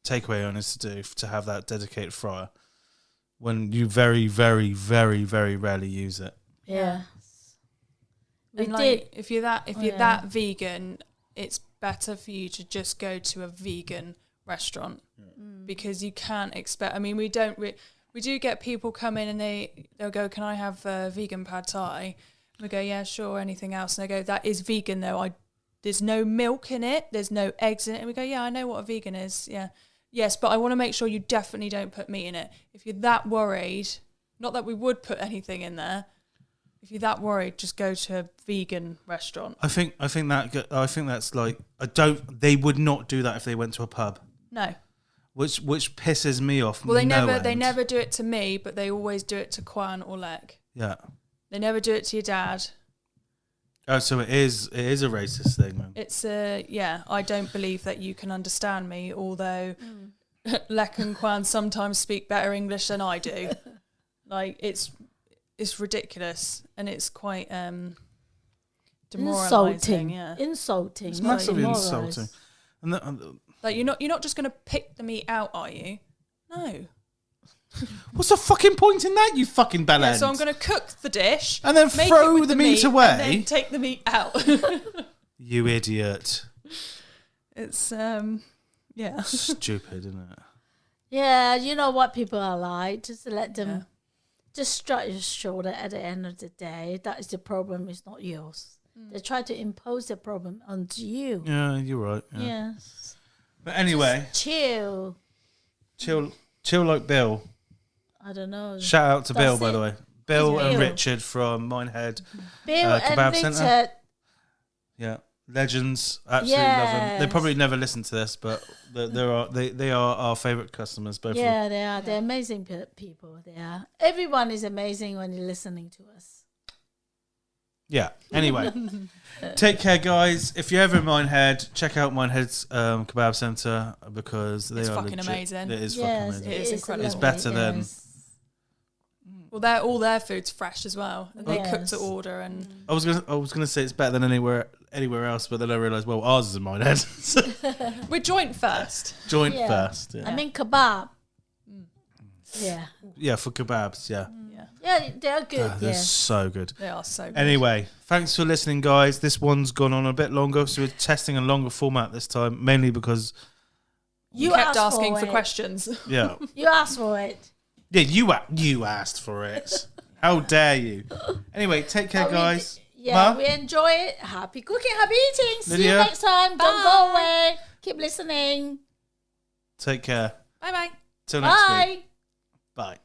Speaker 1: takeaway owners to do, to have that dedicated fryer when you very, very, very, very rarely use it.
Speaker 2: Yeah.
Speaker 3: And like, if you're that vegan, it's better for you to just go to a vegan restaurant because you can't expect. I mean, we do get people come in and they'll go, "Can I have vegan pad thai?" And we go, "Yeah, sure." Anything else? And they go, "That is vegan though. There's no milk in it. There's no eggs in it." And we go, "Yeah, I know what a vegan is. Yeah, yes, but I want to make sure you definitely don't put meat in it. If you're that worried, not that we would put anything in there." If you're that worried, just go to a vegan restaurant.
Speaker 1: I think that's like, they would not do that if they went to a pub.
Speaker 3: No.
Speaker 1: Which pisses me off.
Speaker 3: Well, they never do it to me, but they always do it to Kwan or Lek.
Speaker 1: Yeah.
Speaker 3: They never do it to your dad.
Speaker 1: Oh, so it is a racist thing, man.
Speaker 3: It's I don't believe that you can understand me, although Lek and Kwan sometimes speak better English than I do. Like, it's ridiculous, and it's quite demoralising.
Speaker 2: Insulting.
Speaker 1: It's massively insulting. And
Speaker 3: like, you're not just going to pick the meat out, are you? No.
Speaker 1: What's the fucking point in that, you fucking bellend?
Speaker 3: Yeah, so I'm going to cook the dish
Speaker 1: and then throw the meat away,
Speaker 3: and then take the meat out.
Speaker 1: You idiot!
Speaker 3: It's
Speaker 1: stupid, isn't it?
Speaker 2: Yeah, you know what people are like. Just let them. Just strut your shoulder at the end of the day. That is the problem. It's not yours. They try to impose the problem onto you.
Speaker 1: Yeah, you're right. Yeah.
Speaker 2: Yes.
Speaker 1: But anyway,
Speaker 2: just chill
Speaker 1: like Bill.
Speaker 2: I don't know.
Speaker 1: Shout out to
Speaker 2: That's
Speaker 1: Bill, by the way. Bill and
Speaker 2: Bill.
Speaker 1: Richard from Minehead.
Speaker 2: Bill
Speaker 1: Kebab
Speaker 2: and Richard.
Speaker 1: Centre. Yeah, legends. Absolutely love them. They probably never listen to this, but they are our favourite customers. Both.
Speaker 2: Yeah, they are. They're amazing people. They are. Everyone is amazing when you're listening to us.
Speaker 1: Yeah. Anyway, take care, guys. If you're ever in Minehead, check out Minehead's Kebab Centre because
Speaker 3: it's
Speaker 1: are
Speaker 3: fucking
Speaker 1: legit.
Speaker 3: amazing.
Speaker 1: It is fucking amazing.
Speaker 3: It is incredible.
Speaker 1: It's better than.
Speaker 3: Well, all their food's fresh as well, and they cook
Speaker 2: Yes.
Speaker 3: to order. And
Speaker 1: I was gonna say it's better than anywhere else, but then I realised, well, ours is in my head.
Speaker 3: we're joint first.
Speaker 1: Joint
Speaker 2: Yeah.
Speaker 1: first. Yeah.
Speaker 2: I mean kebab. Yeah.
Speaker 1: Yeah, for kebabs. Yeah.
Speaker 2: Yeah, they're good.
Speaker 1: They're
Speaker 2: Yeah.
Speaker 1: so good.
Speaker 3: They are so good.
Speaker 1: Anyway, thanks for listening, guys. This one's gone on a bit longer, so we're testing a longer format this time, mainly because
Speaker 3: You kept
Speaker 2: asked
Speaker 3: asking for
Speaker 2: it.
Speaker 3: questions.
Speaker 1: yeah,
Speaker 2: You asked for it.
Speaker 1: yeah, you asked for it. How dare you? Anyway, take care,
Speaker 2: But
Speaker 1: guys.
Speaker 2: Yeah,
Speaker 1: Ma?
Speaker 2: we enjoy it. Happy cooking, happy eating. See you
Speaker 1: Lydia?
Speaker 2: next time. Don't go away. Keep listening.
Speaker 1: Take care.
Speaker 3: Bye bye.
Speaker 1: Till next week.
Speaker 2: Bye.
Speaker 1: Bye.